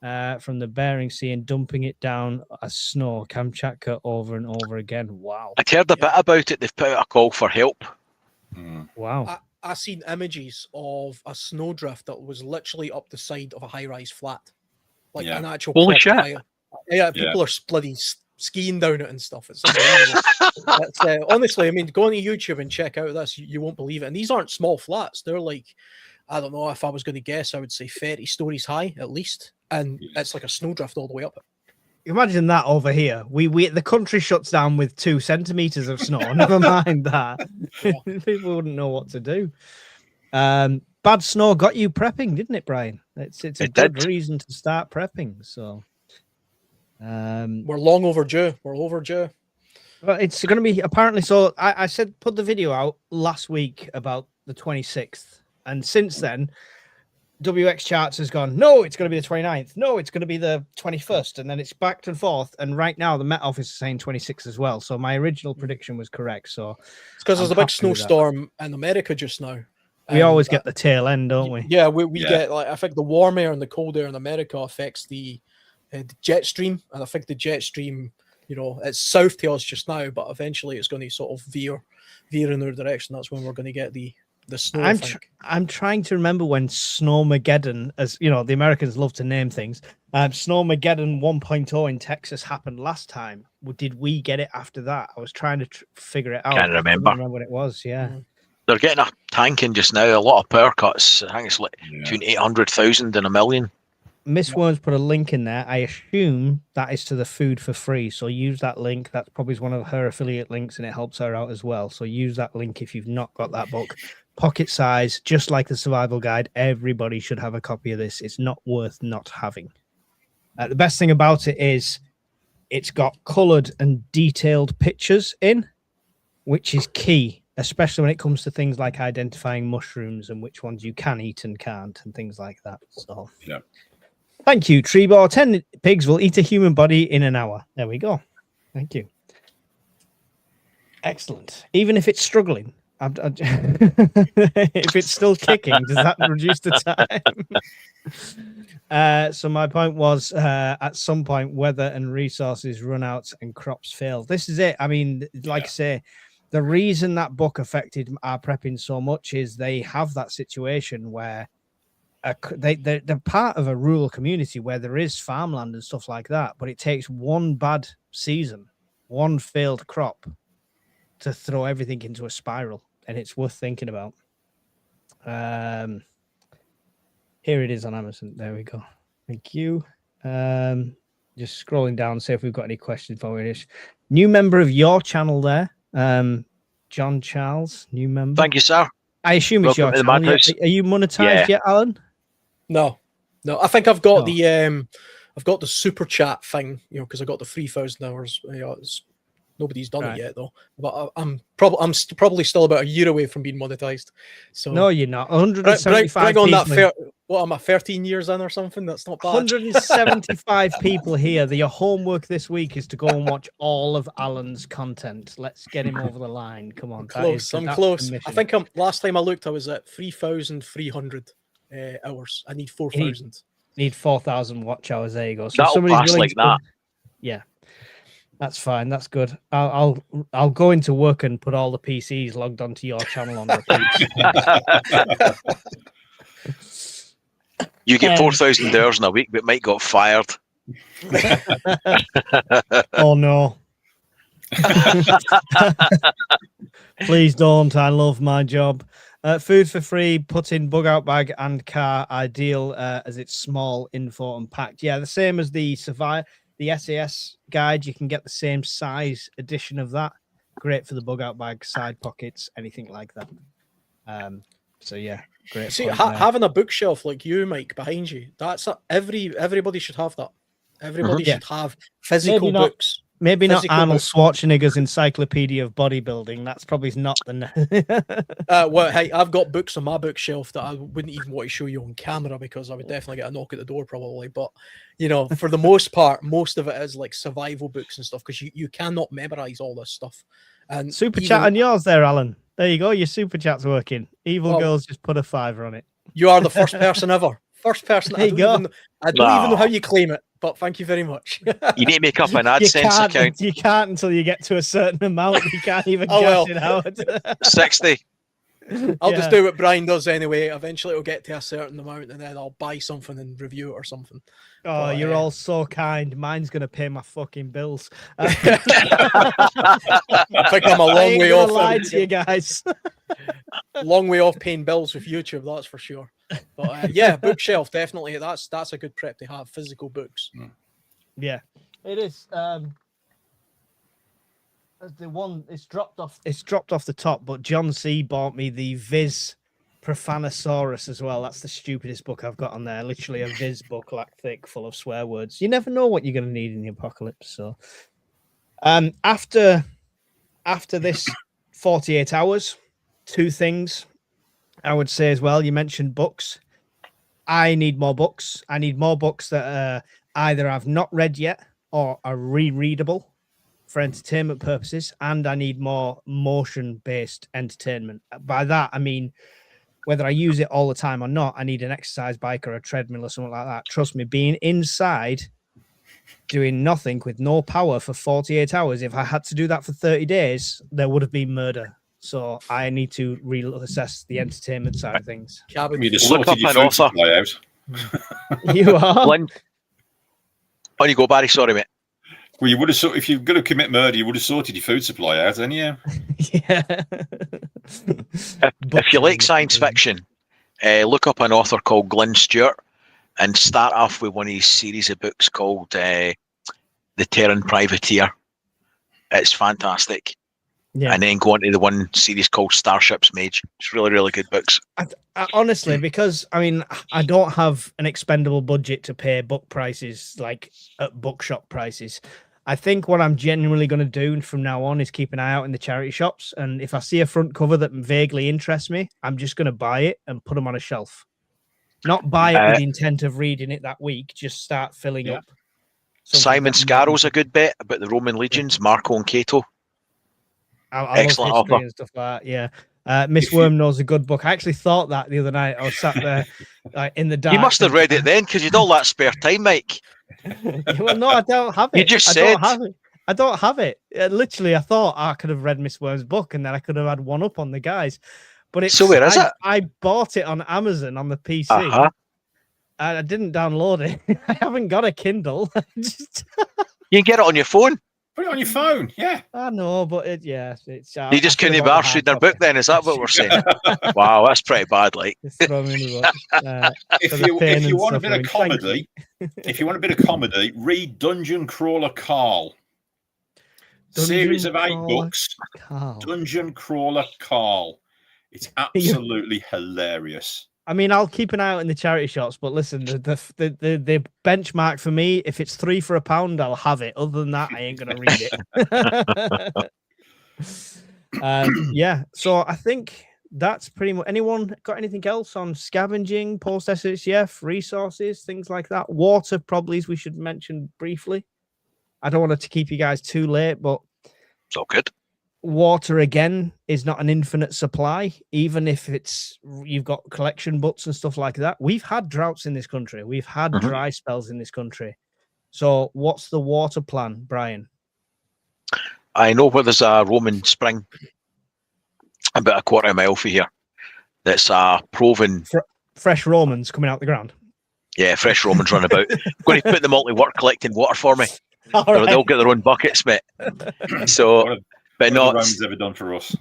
from the Bering Sea and dumping it down as snow. Kamchatka over and over again. Wow.
I'd heard a bit about it. They've put out a call for help.
Mm.
Wow.
I seen images of a snowdrift that was literally up the side of a high-rise flat. Like
Yeah.
an actual...
Holy
proper
shit.
Yeah, people are bloody skiing down it and stuff. It's unbelievable. That's, honestly, I mean, go on to YouTube and check out this. You won't believe it. And these aren't small flats. They're like, I don't know, if I was going to guess, I would say 30 stories high at least. And it's like a snowdrift all the way up it.
Imagine that over here. We the country shuts down with 2 centimeters of snow. Never mind that. People wouldn't know what to do. Bad snow got you prepping, didn't it, Brian? It's a
It
good
did.
reason to start prepping. So
We're long overdue. We're overdue.
well, it's going to be apparently. So I said put the video out last week about the 26th, and since then, WX Charts has gone, no, it's going to be the 29th. No, it's going to be the 21st. And then it's back and forth. And right now, the Met Office is saying 26 as well. So my original prediction was correct. So
It's because there's
I'm
a big
happy with that.
snowstorm in America just now.
we
And
always
that-
get the tail end, don't we?
Yeah, we
Yeah.
get like I think the warm air and the cold air in America affects the jet stream, and I think the jet stream, it's south to us just now, but eventually it's going to sort of veer in their direction. That's when we're going to get the snow. I
I'm
think.
I'm trying to remember when Snowmageddon, as you know, the Americans love to name things. Snowmageddon 1.0 in Texas happened last time. Did we get it after that? I was trying to figure it out.
Can't
I couldn't
remember.
what it was. Yeah.
Mhm.
They're getting a tanking just now. A lot of power cuts. I think it's like
Yeah.
between 800,000 and 1 million.
Miss Worms put a link in there. I assume that is to the Food for Free. So use that link. That's probably one of her affiliate links, and it helps her out as well. So use that link if you've not got that book. Pocket size, just like the survival guide. Everybody should have a copy of this. It's not worth not having. The best thing about it is it's got coloured and detailed pictures in, which is key, especially when it comes to things like identifying mushrooms and which ones you can eat and can't and things like that. So,
Yeah.
Thank you, Treebor. 10 pigs will eat a human body in an hour. There we go. Thank you. Excellent. Even if it's struggling, if it's still kicking, does that reduce the time? So my point was, at some point, weather and resources run out and crops fail. This is it. I mean, like I say, the reason that book affected our prepping so much is they have that situation where they're part of a rural community where there is farmland and stuff like that, but it takes one bad season, one failed crop to throw everything into a spiral, and it's worth thinking about. Here it is on Amazon. There we go. Thank you. Just scrolling down, see if we've got any questions for it. New member of your channel there, John Charles, new member.
Thank you, sir.
I assume it's
Welcome to
your
the
channel.
madhouse.
Are you monetized
Yeah.
yet, Alan?
No. I think I've got
No.
I've got the super chat thing, because I got the 3,000 hours. Nobody's done
Right.
it yet though. But I'm probably still about a year away from being monetized. So
No, you're not.
bring
175
on that.
people.
What am I, 13 years in or something? That's not bad.
175 people here. Your homework this week is to go and watch all of Alan's content. Let's get him over the line. Come on.
Close. I'm
that's
close.
the
I
mission.
think last time I looked, I was at 3,300 hours. I need 4,000.
Need 4,000 watch hours. There you go. So
That'll
somebody's
pass
willing
like
to-
that.
Yeah, that's fine. That's good. I'll go into work and put all the PCs logged onto your channel on repeat.
You get 4,000 hours in a week, but Mike got fired.
Oh no. Please don't. I love my job. Food for free, put in bug out bag and car, ideal as it's small, info and packed. Yeah, the same as the SAS guide. You can get the same size edition of that. Great for the bug out bag, side pockets, anything like that. So yeah, great.
See,
point there.
having a bookshelf like you, Mike, behind you, everybody should have that. Everybody
Yeah.
should have physical
not-
books.
Maybe not
physical
Arnold
books.
Schwarzenegger's Encyclopedia of Bodybuilding. That's probably not the.
Well, hey, I've got books on my bookshelf that I wouldn't even want to show you on camera because I would definitely get a knock at the door probably. But for the most part, most of it is like survival books and stuff because you cannot memorize all this stuff. And
Super
even-
chat on yours there, Alan. There you go. Your super chat's working. Evil
Oh.
Girls just put a $5 on it.
You are the first person ever. First person.
There you go.
I don't even know how
Wow.
you claim it, but thank you very much.
You need to make up an
You
AdSense
can't,
account.
you can't until you get to a certain amount. You can't even
Oh, well.
cash it out.
60.
I'll
Yeah.
just do what Brian does anyway. Eventually, it'll get to a certain amount, and then I'll buy something and review it or something.
Oh,
But,
you're
uh,
all so kind. Mine's gonna pay my fucking bills.
I think I'm a
I
long
ain't
way
gonna
off.
lie to you guys.
Long way off paying bills with YouTube, that's for sure. But yeah, bookshelf definitely. That's a good prep to have. Physical books.
Yeah. It is. The one it's dropped off. It's dropped off the top. But John C bought me the Viz Profanosaurus as well. That's the stupidest book I've got on there. Literally a Viz book, like thick, full of swear words. You never know what you're going to need in the apocalypse. So, after this 48 hours, two things I would say as well. You mentioned books. I need more books. I need more books that either I've not read yet or are rereadable for entertainment purposes, and I need more motion-based entertainment. By that, I mean, whether I use it all the time or not, I need an exercise bike or a treadmill or something like that. Trust me, being inside, doing nothing with no power for 48 hours, if I had to do that for 30 days, there would have been murder. So I need to reassess the entertainment side of things.
Cabin
You'd have
fever.
Look
sorted your
up an
food
author.
supply out.
You are?
Glenn. On you go, Barry. Sorry, mate.
Well, you would have if you're going to commit murder, you would have sorted your food supply out, anyhow.
Yeah.
If you like science fiction, look up an author called Glenn Stewart and start off with one of his series of books called The Terran Privateer. It's fantastic.
Yeah.
And then go on to the one series called Starship's Mage. It's really, really good books.
I honestly, because I mean, I don't have an expendable budget to pay book prices like at bookshop prices. I think what I'm genuinely going to do from now on is keep an eye out in the charity shops. And if I see a front cover that vaguely interests me, I'm just going to buy it and put them on a shelf. Not buy it with the intent of reading it that week. Just start filling up. something
Simon
that-
Scarrow's a good bet about the Roman legions, Marco and Cato.
I
Excellent
love history
author.
and stuff like that. Yeah. Miss Worm knows a good book. I actually thought that the other night. I was sat there in the dark.
You must have read it then because you'd all that spare time, Mike.
Well, no, I don't have it.
You just
I
said.
don't have it. I don't have it. Literally, I thought I could have read Miss Worm's book and then I could have had one up on the guys. But it's,
So where is it?
I bought it on Amazon on the PC.
Uh-huh.
And I didn't download it. I haven't got a Kindle.
You can get it on your phone.
Put it on your phone. Yeah.
I know, but it's
You just couldn't be arsed reading their book then, is that what we're saying? Wow, that's pretty bad, like.
If you want a bit of comedy, if you want a bit of comedy, read Dungeon Crawler Carl. Series of 8 books. Dungeon Crawler Carl. It's absolutely hilarious.
I mean, I'll keep an eye out in the charity shops, but listen, the benchmark for me, if it's £3 for £1, I'll have it. Other than that, I ain't gonna read it. Yeah, so I think that's pretty much. Anyone got anything else on scavenging, post SHF, resources, things like that? Water, probably, we should mention briefly. I don't want it to keep you guys too late, but
It's all good.
water again is not an infinite supply, even if you've got collection butts and stuff like that. We've had droughts in this country, we've had dry spells in this country. So what's the water plan, Brian?
I know where there's a Roman spring about a quarter of a mile from here. That's a proven,
Fresh Romans coming out the ground.
yeah, fresh Romans run about. I'm going to put them all to work collecting water for me.
All
Or
right.
they'll get their own buckets, mate. So,
What
but
have the
not
Romans ever done for us?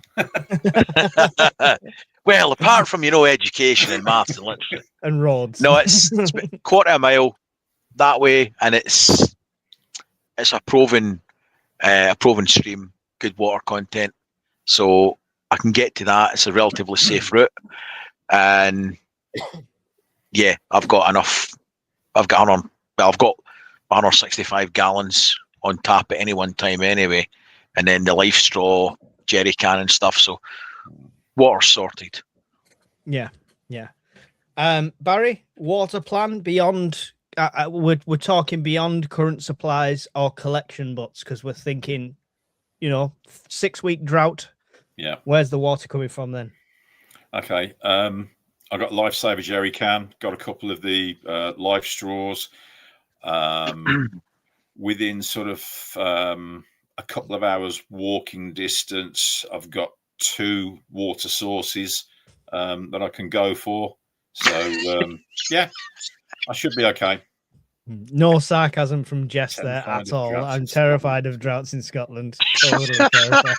well, apart from education and maths and literature.
And roads.
No, it's about a quarter of a mile that way, and it's a proven stream, good water content. So I can get to that. It's a relatively safe route, and yeah, I've got enough. I've got 165 gallons on tap at any one time, anyway, and then the life straw, jerry can and stuff. So water's sorted.
Yeah. Barry, water plan beyond. We're talking beyond current supplies or collection butts, because we're thinking, 6-week drought.
Yeah.
Where's the water coming from then?
Okay. I got Lifesaver jerry can. Got a couple of the life straws. Within sort of a couple of hours walking distance, I've got 2 water sources that I can go for. So yeah, I should be okay.
No sarcasm from Jess there
Terrified
at
of
all.
droughts
I'm
in
terrified of droughts in Scotland. Totally terrified.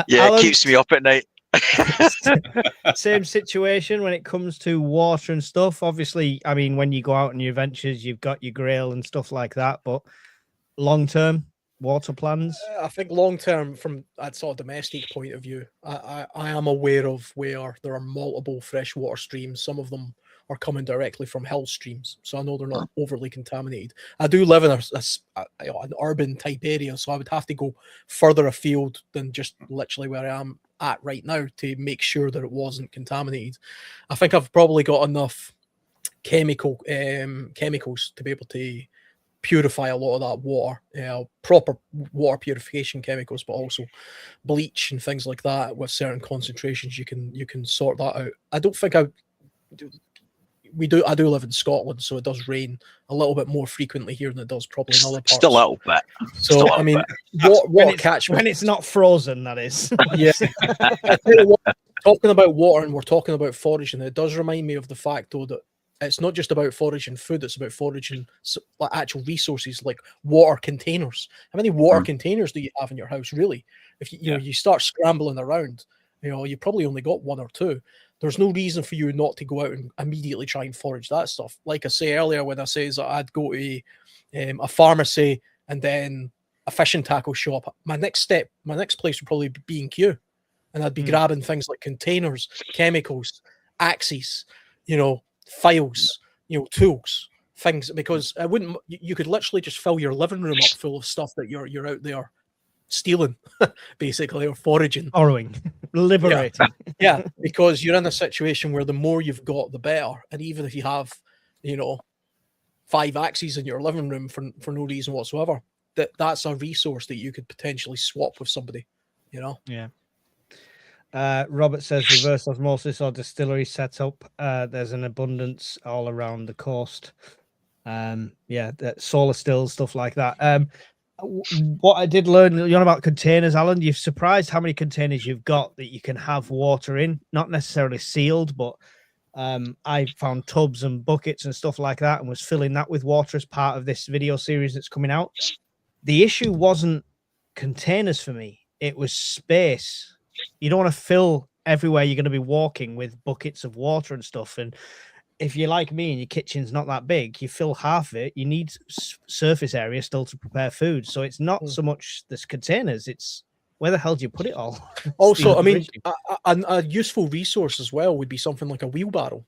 Yeah,
Alan,
it keeps me up at night.
Same situation when it comes to water and stuff. Obviously, I mean, when you go out on your adventures, you've got your grill and stuff like that. But long term, water plans.
I think long term, from that sort of domestic point of view, I am aware of where there are multiple freshwater streams. Some of them are coming directly from hill streams, so I know they're not overly contaminated. I do live in an urban type area, so I would have to go further afield than just literally where I am at right now to make sure that it wasn't contaminated. I think I've probably got enough chemicals to be able to purify a lot of that water, proper water purification chemicals, but also bleach and things like that with certain concentrations. You can sort that out. I don't think I do live in Scotland, so it does rain a little bit more frequently here than it does probably in other parts.
Just a little bit.
So I mean, water catchment
when it's not frozen, that is.
Yeah. I tell you what, talking about water and we're talking about foraging, it does remind me of the fact though that it's not just about foraging food, it's about foraging like actual resources like water containers. How many water containers do you have in your house, really? If you know you start scrambling around, you probably only got one or two. There's no reason for you not to go out and immediately try and forage that stuff. Like I say earlier, when I says that I'd go to a pharmacy and then a fish and tackle shop, my next place would probably be B&Q, and I'd be grabbing things like containers, chemicals, axes, files, tools, things, because you could literally just fill your living room up full of stuff that you're out there stealing, basically, or foraging.
Borrowing, liberating.
Yeah, because you're in a situation where the more you've got, the better. And even if you have, 5 axes in your living room for no reason whatsoever, that's a resource that you could potentially swap with somebody,
Yeah. Robert says reverse osmosis or distillery setup. There's an abundance all around the coast. Solar stills, stuff like that. What I did learn, about containers, Alan, you're surprised how many containers you've got that you can have water in, not necessarily sealed, but I found tubs and buckets and stuff like that and was filling that with water as part of this video series that's coming out. The issue wasn't containers for me. It was space. You don't want to fill everywhere you're going to be walking with buckets of water and stuff. And if you're like me and your kitchen's not that big, you fill half of it, you need surface area still to prepare food. So it's not so much this containers, it's where the hell do you put it all?
Also, I mean, a useful resource as well would be something like a wheelbarrow,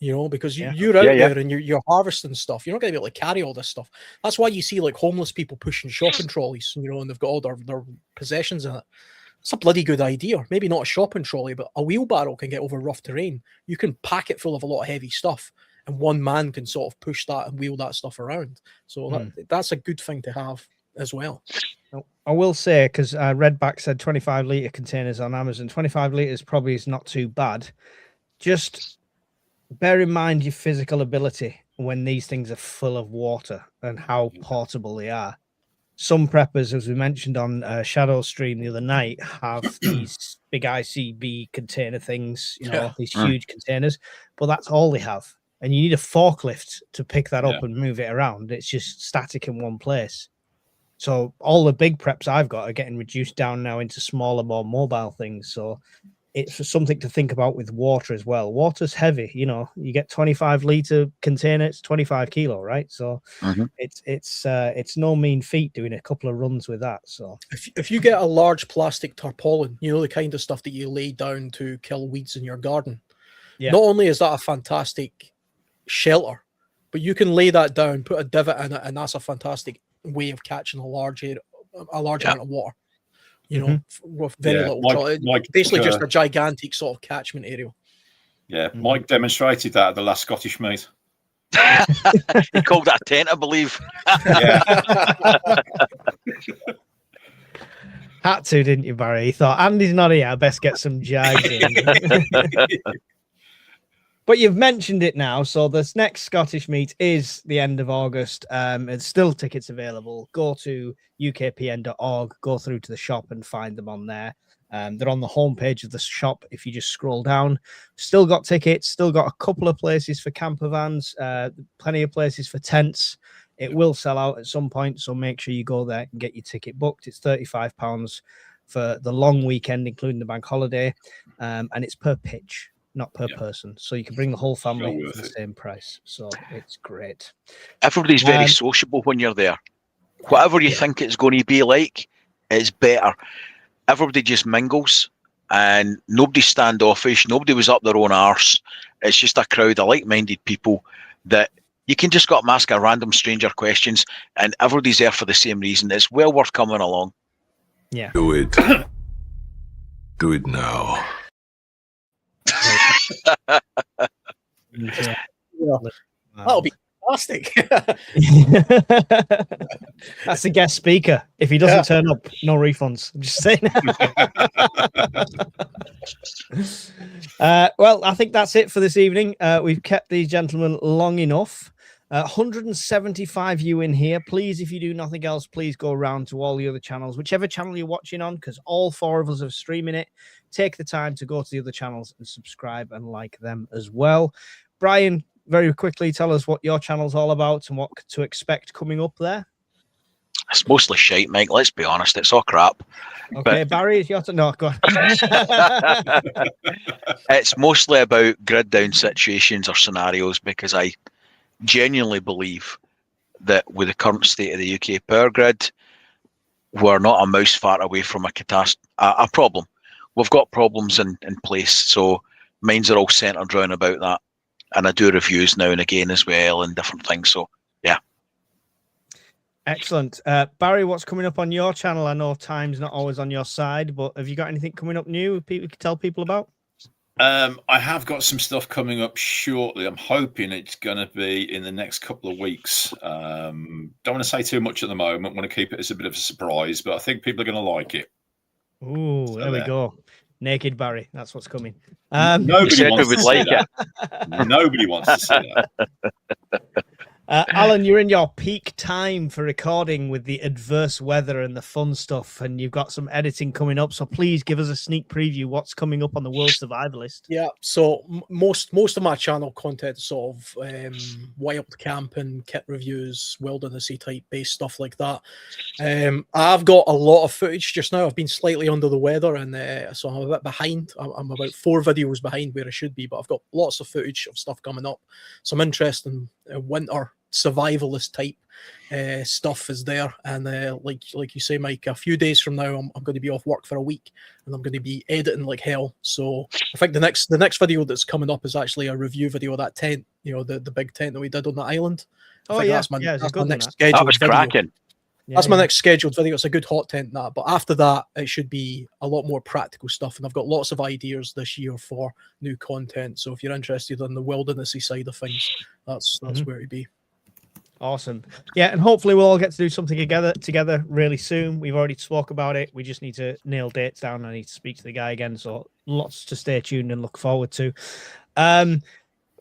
because you're out there and you're harvesting stuff. You're not going to be able to carry all this stuff. That's why you see like homeless people pushing shopping trolleys, and they've got all their possessions in it. It's a bloody good idea. Maybe not a shopping trolley, but a wheelbarrow can get over rough terrain. You can pack it full of a lot of heavy stuff, and one man can sort of push that and wheel that stuff around. So that's a good thing to have as well.
I will say, because Redback said 25-litre containers on Amazon. 25 litres probably is not too bad. Just bear in mind your physical ability when these things are full of water and how portable they are. Some preppers, as we mentioned on Shadow Stream the other night, have these big ICB container things, these huge containers, but that's all they have. And you need a forklift to pick that up and move it around. It's just static in one place. So all the big preps I've got are getting reduced down now into smaller, more mobile things. So it's something to think about with water as well. Water's heavy, you get 25-litre container, it's 25 kilo, right? So it's no mean feat doing a couple of runs with that. So
if you get a large plastic tarpaulin, the kind of stuff that you lay down to kill weeds in your garden, not only is that a fantastic shelter, but you can lay that down, put a divot in it, and that's a fantastic way of catching a large amount of water. With very little trouble. Basically just a gigantic sort of catchment area.
Yeah, Mike demonstrated that at the last Scottish meet.
He called that a tent, I believe.
Had to, didn't you, Barry? He thought, Andy's not here, I best get some jives in. But you've mentioned it now, so this next Scottish meet is the end of August. There's still tickets available. Go to ukpn.org, go through to the shop and find them on there. They're on the homepage of the shop if you just scroll down. Still got tickets, still got a couple of places for camper vans, plenty of places for tents. It will sell out at some point, so make sure you go there and get your ticket booked. It's £35 for the long weekend, including the bank holiday, and it's per pitch, not per person. So you can bring the whole family
worth
for the
it.
same price. So it's great.
Everybody's very
Um,
sociable when you're there. Whatever you think it's going to be like, it's better. Everybody just mingles, and nobody's standoffish. Nobody was up their own arse. It's just a crowd of like-minded people that you can just go up and ask a random stranger questions, and everybody's there for the same reason. It's well worth coming along.
Yeah.
Do it. Do it now.
And,
That'll be fantastic.
that's the guest speaker. If he doesn't turn up, no refunds. I'm just saying. Well, I think that's it for this evening. We've kept these gentlemen long enough. 175 you in here. Please, if you do nothing else, please go around to all the other channels, whichever channel you're watching on, because all 4 of us are streaming it. Take the time to go to the other channels and subscribe and like them as well. Brian, very quickly, tell us what your channel's all about and what to expect coming up there.
It's mostly shite, Mike. Let's be honest. It's all crap.
Okay, Barry, it's your turn. No, go on.
It's mostly about grid down situations or scenarios, because I genuinely believe that with the current state of the UK power grid, we're not a mouse fart away from a problem. We've got problems in place, so mines are all centered around about that. And I do reviews now and again as well and different things. So, yeah.
Excellent. Barry, what's coming up on your channel? I know time's not always on your side, but have you got anything coming up new people can tell people about?
I have got some stuff coming up shortly. I'm hoping it's going to be in the next couple of weeks. Don't want to say too much at the moment. Want to keep it as a bit of a surprise, but I think people are going to like it.
Ooh,
So
there we
there.
go. Naked Barry. That's what's coming.
Nobody
said
wants
we
to
would
see
like
that. Nobody wants to see that.
Alan, you're in your peak time for recording with the adverse weather and the fun stuff, and you've got some editing coming up. So please give us a sneak preview. What's coming up on the World Survivalist?
Yeah, so most of my channel content is sort of wild camping, kit reviews, wildernessy type based stuff like that. I've got a lot of footage just now. I've been slightly under the weather, and so I'm a bit behind. I'm about 4 videos behind where I should be, but I've got lots of footage of stuff coming up. Some interesting winter survivalist type stuff is there, and like you say, Mike, a few days from now I'm going to be off work for a week, and I'm going to be editing like hell. So I think the next video that's coming up is actually a review video of that tent, the big tent that we did on the island.
Oh yeah,
that's my
it's a good one,
next
that.
scheduled
That was
video.
cracking.
That's my next scheduled video. It's a good hot tent, that. But after that, it should be a lot more practical stuff. And I've got lots of ideas this year for new content. So if you're interested in the wildernessy side of things, that's where it'd be.
Awesome. Yeah, and hopefully we'll all get to do something together really soon. We've already spoke about it. We just need to nail dates down. I need to speak to the guy again. So lots to stay tuned and look forward to.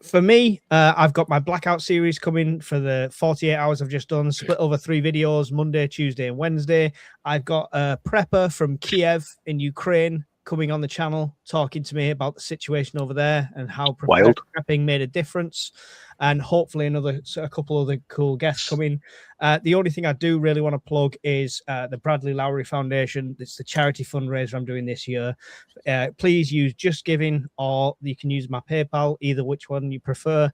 For me, I've got my Blackout series coming for the 48 hours I've just done, split over 3 videos, Monday, Tuesday, and Wednesday. I've got a prepper from Kiev in Ukraine coming on the channel, talking to me about the situation over there and how prepping made a difference. And hopefully a couple other cool guests coming. The only thing I do really want to plug is the Bradley Lowry Foundation. It's the charity fundraiser I'm doing this year. Please use Just Giving, or you can use my PayPal, either which one you prefer.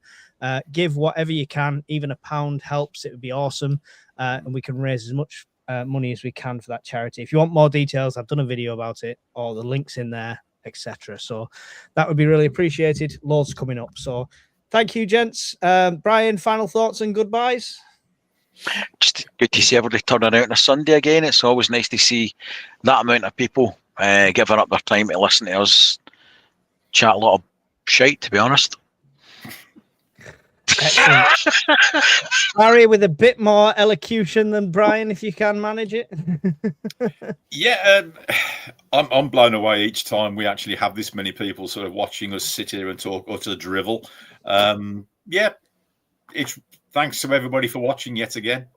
Give whatever you can. Even £1 helps. It would be awesome. And we can raise as much money as we can for that charity. If you want more details, I've done a video about it, or the links in there, etc. So that would be really appreciated. Loads coming up. So thank you, gents. Brian, final thoughts and goodbyes.
Just good to see everybody turning out on a Sunday again. It's always nice to see that amount of people giving up their time to listen to us chat a lot of shite, to be honest.
Excellent. Barry, with a bit more elocution than Brian, if you can manage it.
Yeah, I'm blown away each time we actually have this many people sort of watching us sit here and talk utter drivel. Yeah, it's thanks to everybody for watching yet again.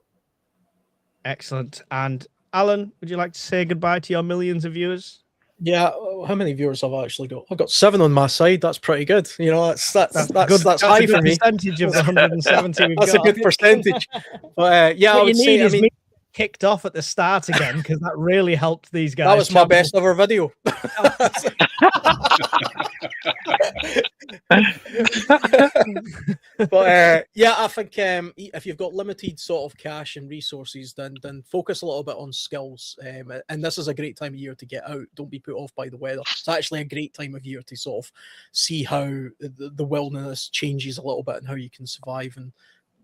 Excellent. And Alan, would you like to say goodbye to your millions of viewers?
Yeah, how many viewers have I actually got? I've got 7 on my side. That's pretty good. That's
good.
That's high for me.
Percentage of the 170 we've
That's
got.
a good percentage. But yeah,
What
I would
you
say,
need is me kicked off at the start again because that really helped these guys.
That was my best ever video. But yeah, I think if you've got limited sort of cash and resources, then focus a little bit on skills. And this is a great time of year to get out. Don't be put off by the weather. It's actually a great time of year to sort of see how the wilderness changes a little bit and how you can survive. And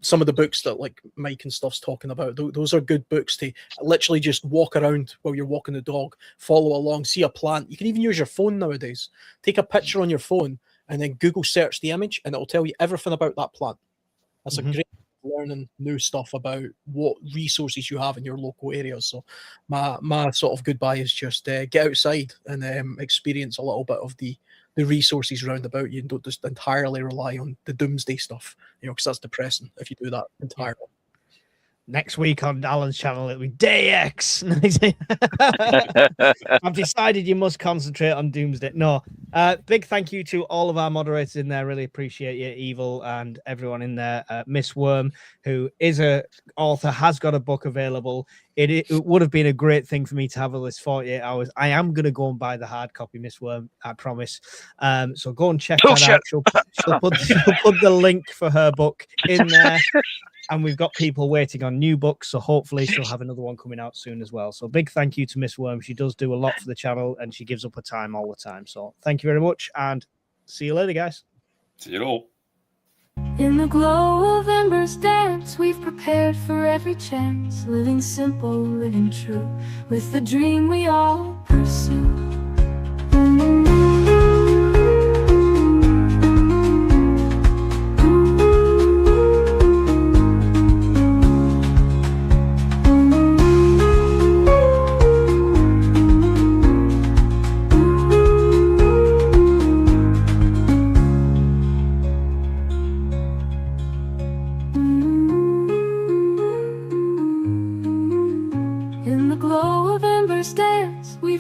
some of the books that like Mike and stuff's talking about, those are good books to literally just walk around while you're walking the dog, follow along, see a plant. You can even use your phone nowadays. Take a picture on your phone and then Google search the image and it'll tell you everything about that plant. That's a great learning new stuff about what resources you have in your local areas. So my sort of goodbye is just get outside and experience a little bit of the resources around about you, and don't just entirely rely on the doomsday stuff, because that's depressing if you do that entirely.
Next week on Alan's channel, it'll be Day X. I've decided you must concentrate on Doomsday. No, big thank you to all of our moderators in there. Really appreciate you, Evil, and everyone in there. Miss Worm, who is an author, has got a book available. It would have been a great thing for me to have all this 48 hours. I am going to go and buy the hard copy, Miss Worm, I promise. So go and check that out. She'll put the link for her book in there. And we've got people waiting on new books, so hopefully she'll have another one coming out soon as well. So big thank you to Miss Worm. She does do a lot for the channel, and she gives up her time all the time. So thank you very much, and see you later, guys.
See you all.
In the glow of embers dance, we've prepared for every chance, living simple, living true, with the dream we all pursue.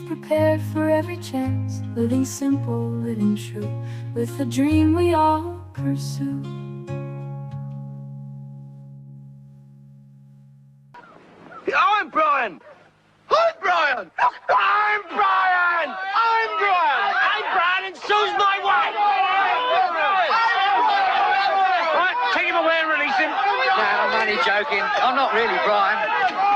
Prepared for every chance, living simple, living true, with the dream we all pursue.
I'm Brian! I'm Brian! I'm Brian! I'm Brian! I'm Brian, and so's my wife! Right, take him away and release him. No, I'm only joking. I'm not really Brian.